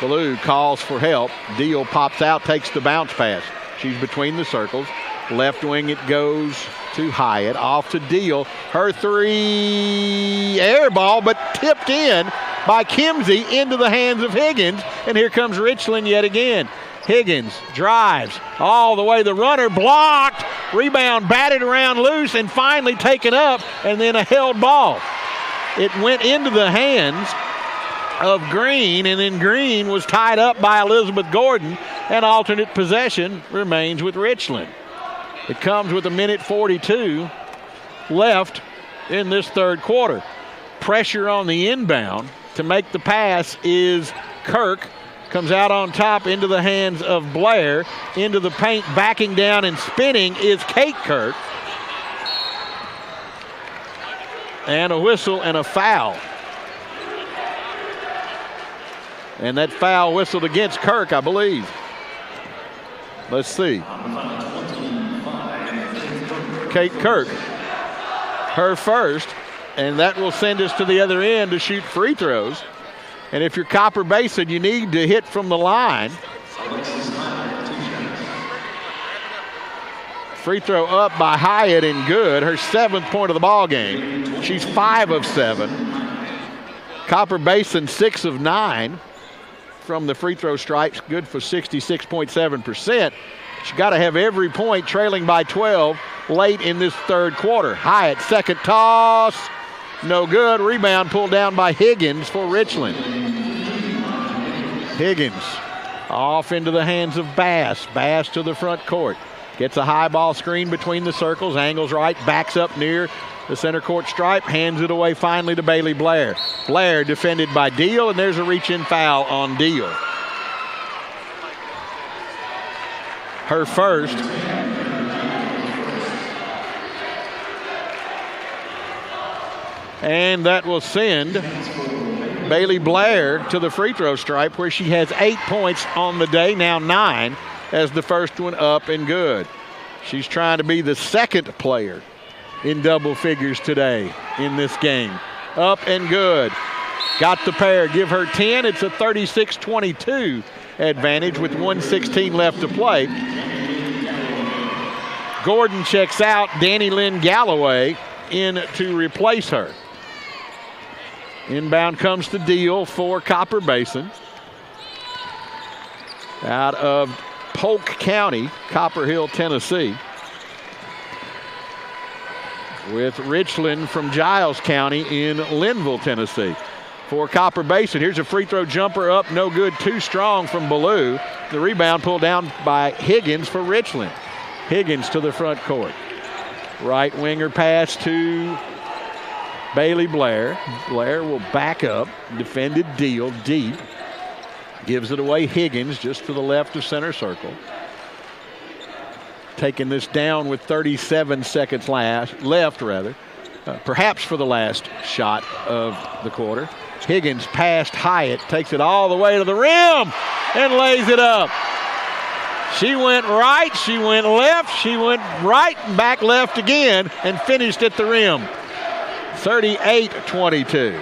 Ballou calls for help. Deal pops out, takes the bounce pass. She's between the circles. Left wing it goes to Hyatt. Off to Deal. Her three, air ball, but tipped in by Kimsey into the hands of Higgins. And here comes Richland yet again. Higgins drives all the way. The runner blocked. Rebound batted around loose and finally taken up, and then a held ball. It went into the hands of Green, and then Green was tied up by Elizabeth Gordon, and alternate possession remains with Richland. It comes with 1:42 left in this third quarter. Pressure on the inbound to make the pass is Kirk. Comes out on top into the hands of Blair. Into the paint, backing down and spinning is Kate Kirk. And a whistle and a foul. And that foul whistled against Kirk, I believe. Let's see. Kate Kirk, her first, and that will send us to the other end to shoot free throws. And if you're Copper Basin, you need to hit from the line. Free throw up by Hyatt and good. Her 7th point of the ball game. She's 5 of 7. Copper Basin 6 of 9 from the free throw stripes, good for 66.7%. She's got to have every point, trailing by 12 late in this third quarter. Hyatt, second toss, no good. Rebound pulled down by Higgins for Richland. Higgins off into the hands of Bass. Bass to the front court. Gets a high ball screen between the circles, angles right, backs up near the center court stripe, hands it away finally to Bailey Blair. Blair defended by Deal, and there's a reach-in foul on Deal. Her first. And that will send Bailey Blair to the free throw stripe, where she has 8 points on the day, now 9, as the first one up and good. She's trying to be the second player in double figures today in this game. Up and good. Got the pair, give her 10. It's a 36-22 advantage with 1:16 left to play. Gordon checks out. Danny Lynn Galloway in to replace her. Inbound comes to Deal for Copper Basin. Out of Polk County, Copper Hill, Tennessee. With Richland from Giles County in Linville, Tennessee. For Copper Basin, here's a free throw jumper up, no good, too strong from Ballou. The rebound pulled down by Higgins for Richland. Higgins to the front court. Right winger pass to Bailey Blair. Blair will back up, defended Deal deep. Gives it away Higgins just to the left of center circle. Taking this down with 37 seconds left, perhaps for the last shot of the quarter. Higgins past Hyatt, takes it all the way to the rim and lays it up. She went right, she went left, she went right and back left again and finished at the rim. 38-22.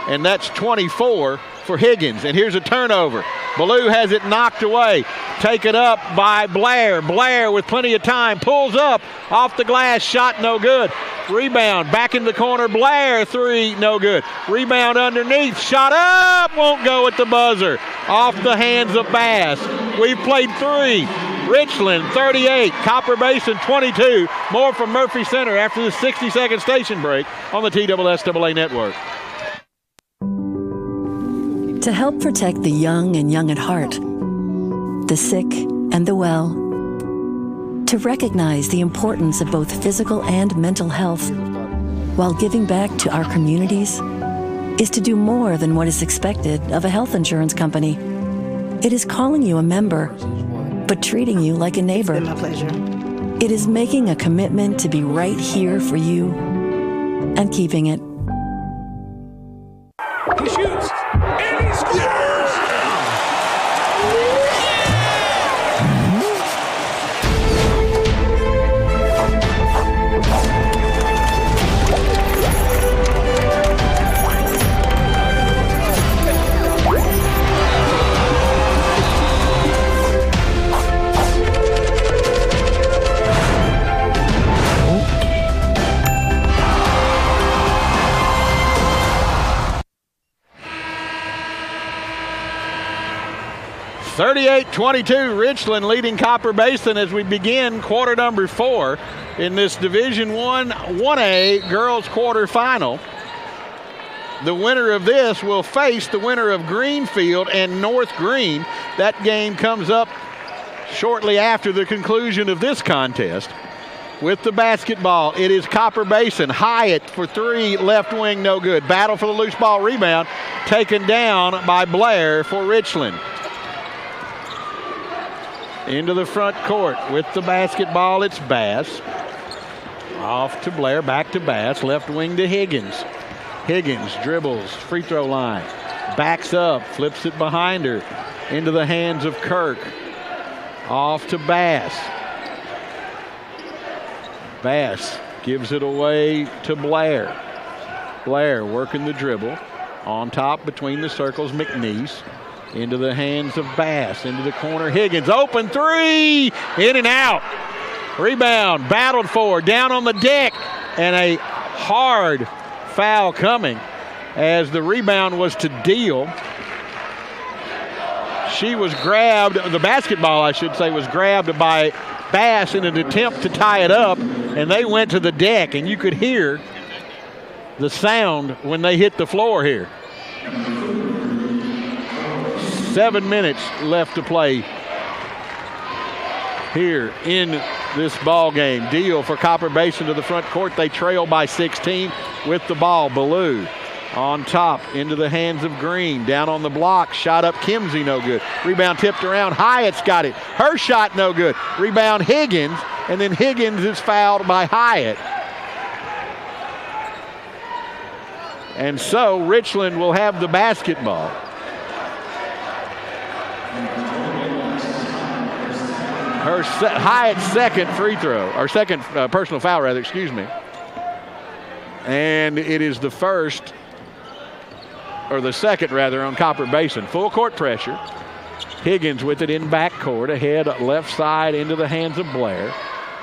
And that's 24 for Higgins. And here's a turnover. Ballou has it knocked away. Taken up by Blair. Blair with plenty of time. Pulls up. Off the glass. Shot no good. Rebound. Back in the corner. Blair. Three. No good. Rebound underneath. Shot up. Won't go at the buzzer. Off the hands of Bass. We've played 3. Richland 38. Copper Basin 22. More from Murphy Center after the 60-second station break on the TSSAA network. To help protect the young and young at heart, the sick and the well, to recognize the importance of both physical and mental health while giving back to our communities is to do more than what is expected of a health insurance company. It is calling you a member, but treating you like a neighbor. It's been my pleasure. It is making a commitment to be right here for you and keeping it. He shoots, and he scores! 38-22, Richland leading Copper Basin as we begin quarter number 4 in this Division I 1A girls quarterfinal. The winner of this will face the winner of Greenfield and North Green. That game comes up shortly after the conclusion of this contest. With the basketball, it is Copper Basin. Hyatt for 3, left wing, no good. Battle for the loose ball rebound, taken down by Blair for Richland. Into the front court with the basketball, it's Bass. Off to Blair, back to Bass, left wing to Higgins. Higgins dribbles, free throw line, backs up, flips it behind her, into the hands of Kirk. Off to Bass. Bass gives it away to Blair. Blair working the dribble. On top between the circles, McNeese. Into the hands of Bass, into the corner, Higgins, open 3, in and out. Rebound, battled for, down on the deck, and a hard foul coming as the rebound was to Deal. She was grabbed, the basketball I should say, was grabbed by Bass in an attempt to tie it up, and they went to the deck, and you could hear the sound when they hit the floor here. 7 minutes left to play here in this ball game. Deal for Copper Basin to the front court. They trail by 16 with the ball. Ballou on top into the hands of Green. Down on the block. Shot up Kimsey, no good. Rebound tipped around. Hyatt's got it. Her shot no good. Rebound Higgins. And then Higgins is fouled by Hyatt. And so Richland will have the basketball. Hyatt's second free throw, or second personal foul rather, excuse me. And it is the first, or the second rather, on Copper Basin. Full court pressure. Higgins with it in backcourt, ahead left side into the hands of Blair.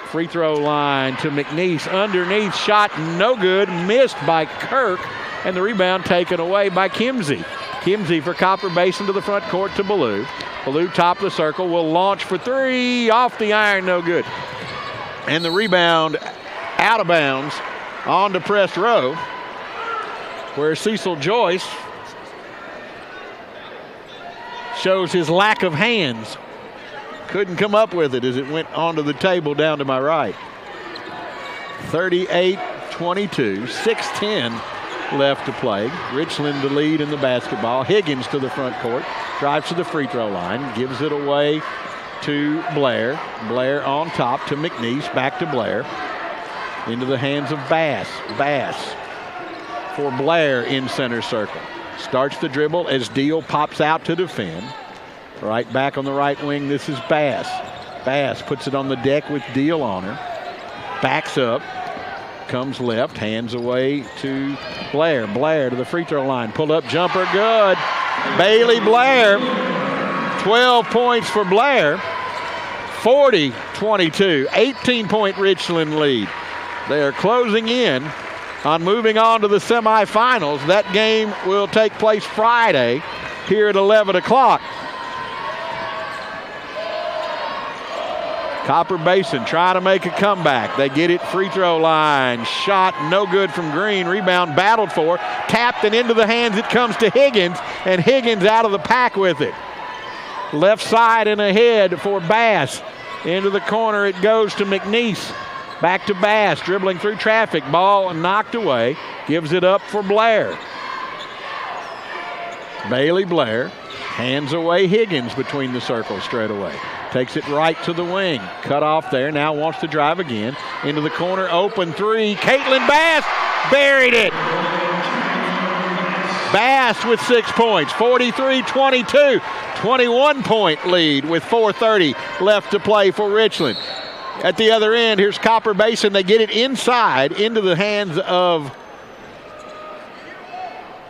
Free throw line to McNeese, underneath, shot no good, missed by Kirk, and the rebound taken away by Kimsey. Kimsey for Copper Basin to the front court to Ballou. Ballou top of the circle, will launch for three, off the iron, no good. And the rebound out of bounds on to press row, where Cecil Joyce shows his lack of hands. Couldn't come up with it as it went onto the table down to my right. 38-22, 6:10 left to play. Richland the lead in the basketball. Higgins to the front court, drives to the free throw line, gives it away to Blair. Blair on top to McNeese, back to Blair. Into the hands of Bass. Bass for Blair in center circle. Starts the dribble as Deal pops out to defend. Right back on the right wing, this is Bass. Bass puts it on the deck with Deal on her. Backs up, comes left, hands away to Blair. Blair to the free throw line, pull up jumper, good. Bailey Blair, 12 points for Blair. 40-22, 18-point Richland lead. They are closing in on moving on to the semifinals. That game will take place Friday here at 11 o'clock. Copper Basin trying to make a comeback. They get it, free throw line. Shot no good from Green. Rebound battled for. Tapped and into the hands it comes to Higgins. And Higgins out of the pack with it. Left side and ahead for Bass. Into the corner it goes to McNeese. Back to Bass, dribbling through traffic. Ball knocked away. Gives it up for Blair. Bailey Blair hands away Higgins between the circles straight away. Takes it right to the wing. Cut off there. Now wants to drive again. Into the corner. Open three. Caitlin Bass buried it. Bass with 6 points. 43-22. 21-point lead with 4:30 left to play for Richland. At the other end, here's Copper Basin. They get it inside into the hands of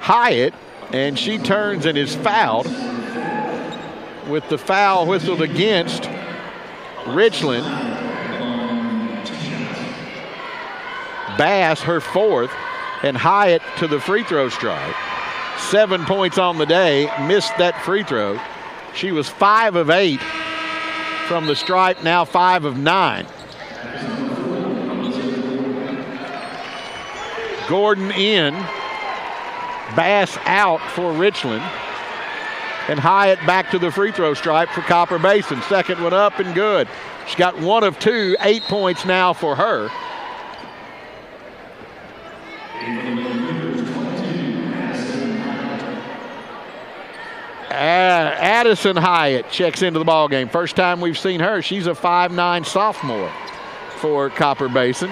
Hyatt. And she turns and is fouled. With the foul whistled against Richland. Bass, her fourth, and Hyatt to the free throw stripe. 7 points on the day, missed that free throw. She was 5 of 8 from the stripe, now 5 of 9. Gordon in, Bass out for Richland. And Hyatt back to the free throw stripe for Copper Basin. Second one up and good. She's got 1 of 2, 8 points now for her. Addison Hyatt checks into the ball game. First time we've seen her. She's a 5'9" sophomore for Copper Basin.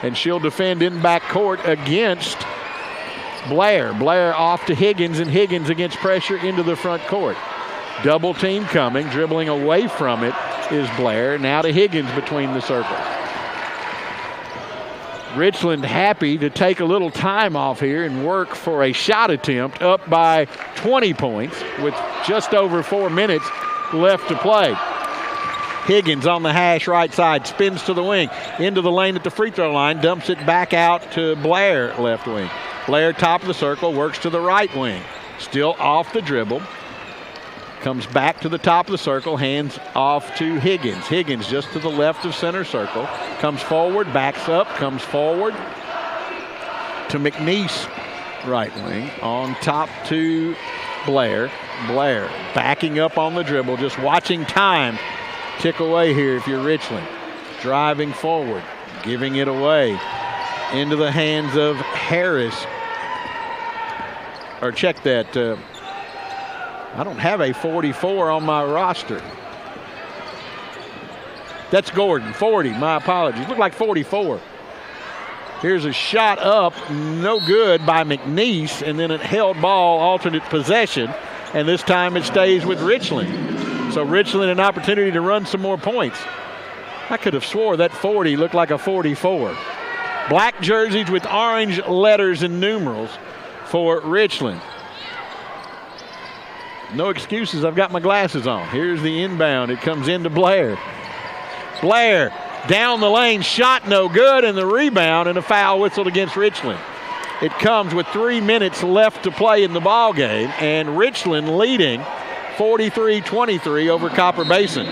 And she'll defend in backcourt against Blair. Blair off to Higgins, and Higgins against pressure into the front court. Double team coming, dribbling away from it is Blair. Now to Higgins between the circles. Richland happy to take a little time off here and work for a shot attempt, up by 20 points with just over 4 minutes left to play. Higgins on the hash right side, spins to the wing, into the lane at the free throw line, dumps it back out to Blair left wing. Blair top of the circle, works to the right wing. Still off the dribble. Comes back to the top of the circle, hands off to Higgins. Higgins just to the left of center circle. Comes forward, backs up, comes forward to McNeese, right wing. On top to Blair. Blair backing up on the dribble, just watching time tick away here if you're Richland. Driving forward, giving it away into the hands of Harris. Or check that. I don't have a 44 on my roster. That's Gordon, 40. My apologies. Looked like 44. Here's a shot up, no good by McNeese, and then a held ball, alternate possession, and this time it stays with Richland. So Richland an opportunity to run some more points. I could have swore that 40 looked like a 44. Black jerseys with orange letters and numerals for Richland. No excuses, I've got my glasses on. Here's the inbound, it comes into Blair. Blair down the lane, shot no good, and the rebound and a foul whistled against Richland. It comes with 3 minutes left to play in the ball game, and Richland leading 43-23 over Copper Basin.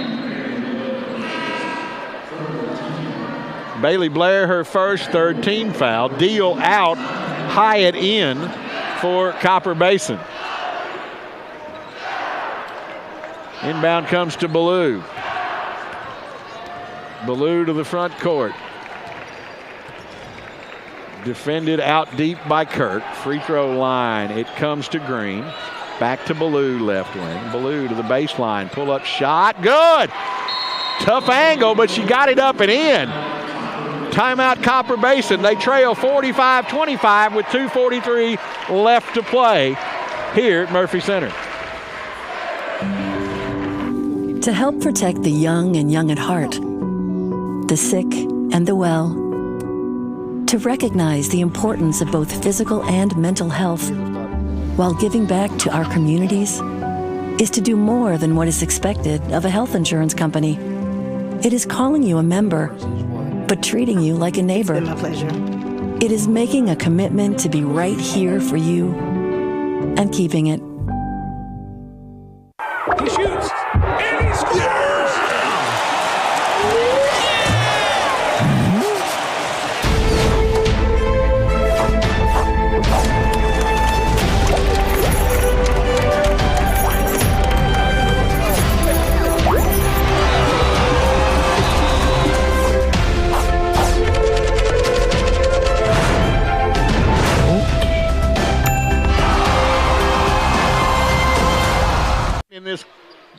Bailey Blair, her first, third team foul. Deal out, Hyatt in for Copper Basin. Inbound comes to Ballou. Ballou to the front court. Defended out deep by Kirk. Free throw line. It comes to Green. Back to Ballou, left wing. Ballou to the baseline. Pull up shot. Good. Tough angle, but she got it up and in. Timeout Copper Basin. They trail 45-25 with 2:43 left to play here at Murphy Center. To help protect the young and young at heart, the sick and the well, to recognize the importance of both physical and mental health while giving back to our communities is to do more than what is expected of a health insurance company. It is calling you a member, but treating you like a neighbor. It's been my pleasure. It is making a commitment to be right here for you and keeping it. He shoots, and he scores! In this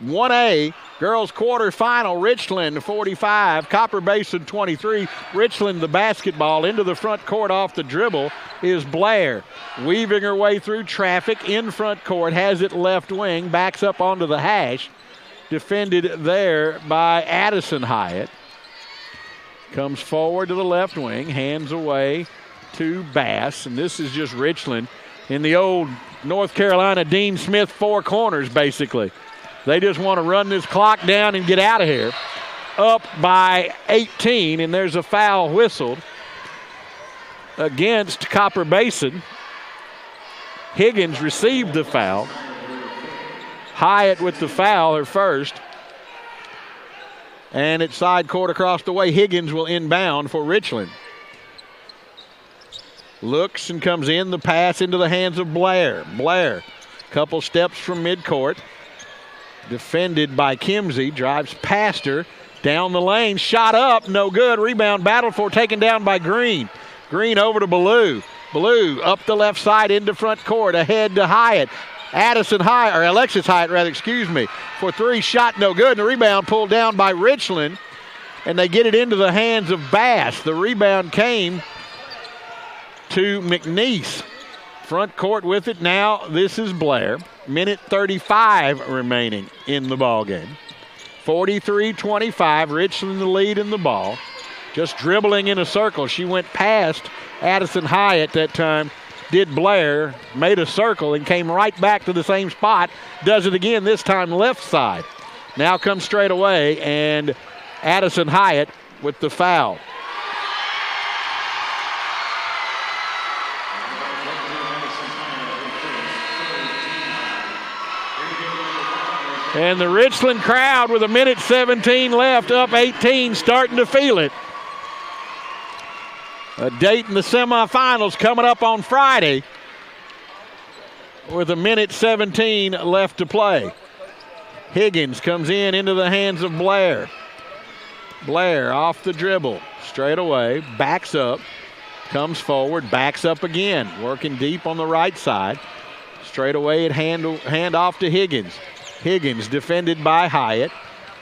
1A girls quarterfinal, Richland 45, Copper Basin 23. Richland the basketball into the front court off the dribble is Blair. Weaving her way through traffic in front court, has it left wing, backs up onto the hash. Defended there by Addison Hyatt. Comes forward to the left wing, hands away to Bass, and this is just Richland in the old North Carolina Dean Smith four corners, basically. They just want to run this clock down and get out of here. Up by 18, and there's a foul whistled against Copper Basin. Higgins received the foul. Hyatt with the foul, her first. And it's side court across the way. Higgins will inbound for Richland. Looks and comes in, the pass into the hands of Blair. Blair, couple steps from midcourt. Defended by Kimsey, drives past her, down the lane, shot up, no good. Rebound battled for, taken down by Green. Green over to Ballou. Ballou up the left side into front court, ahead to Hyatt. Alexis Hyatt, for three, shot no good. And the rebound pulled down by Richland, and they get it into the hands of Bass. The rebound came to McNeese. Front court with it now. This is Blair. Minute 35 remaining in the ball game. 43-25. Richland the lead in the ball. Just dribbling in a circle. She went past Addison Hyatt that time. Did Blair, made a circle and came right back to the same spot. Does it again, this time left side. Now comes straight away, and Addison Hyatt with the foul. And the Richland crowd with a minute 17 left, up 18, starting to feel it. A date in the semifinals coming up on Friday with a minute 17 left to play. Higgins comes into the hands of Blair. Blair off the dribble, straight away, backs up, comes forward, backs up again, working deep on the right side. Straight away at hand off to Higgins. Higgins defended by Hyatt.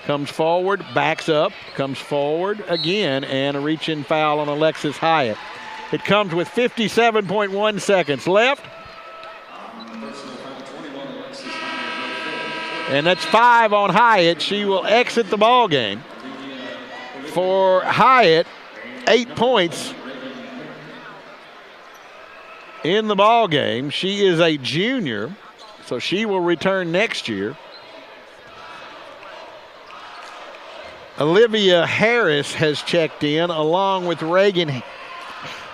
Comes forward, backs up, comes forward again, and a reach-in foul on Alexis Hyatt. It comes with 57.1 seconds left. And that's 5 on Hyatt. She will exit the ball game. For Hyatt, 8 points in the ball game. She is a junior, so she will return next year. Olivia Harris has checked in along with Reagan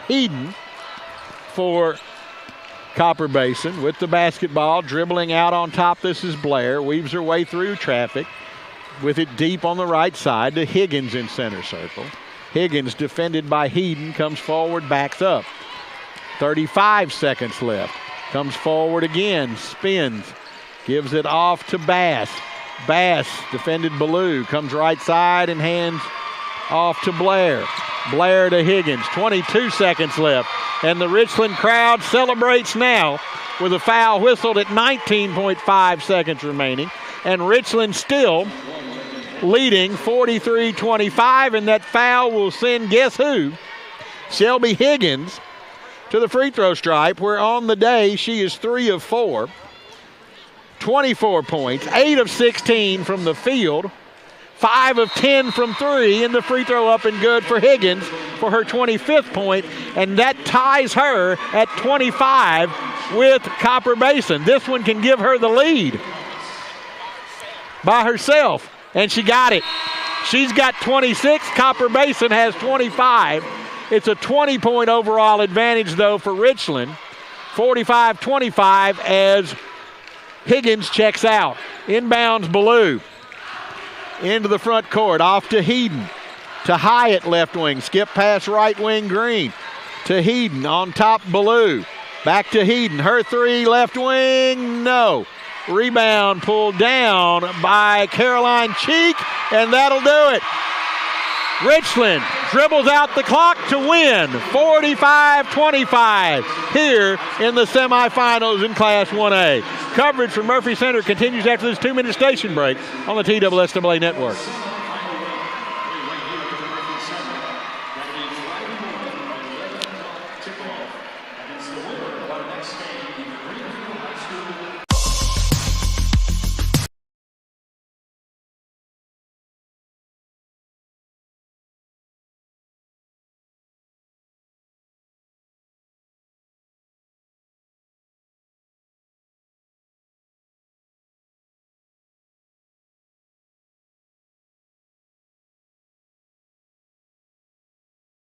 Heaton for Copper Basin with the basketball, dribbling out on top. This is Blair, weaves her way through traffic with it deep on the right side to Higgins in center circle. Higgins, defended by Heaton, comes forward, backs up. 35 seconds left. Comes forward again, spins, gives it off to Bass. Bass, defended Ballou, comes right side and hands off to Blair. Blair to Higgins, 22 seconds left. And the Richland crowd celebrates now with a foul whistled at 19.5 seconds remaining. And Richland still leading 43-25, and that foul will send guess who? Shelby Higgins to the free throw stripe, where on the day she is 3 of 4. 24 points, 8 of 16 from the field, 5 of 10 from 3, and the free throw up and good for Higgins for her 25th point, and that ties her at 25 with Copper Basin. This one can give her the lead by herself, and she got it. She's got 26, Copper Basin has 25. It's a 20-point overall advantage, though, for Richland, 45-25 as Higgins checks out. Inbounds Ballou into the front court, off to Heaton, to Hyatt left wing, skip pass right wing Green, to Heaton on top Ballou, back to Heaton, her 3 left wing, no. Rebound pulled down by Caroline Cheek, and that'll do it. Richland dribbles out the clock to win 45-25 here in the semifinals in Class 1A. Coverage from Murphy Center continues after this 2-minute station break on the TSSAA Network.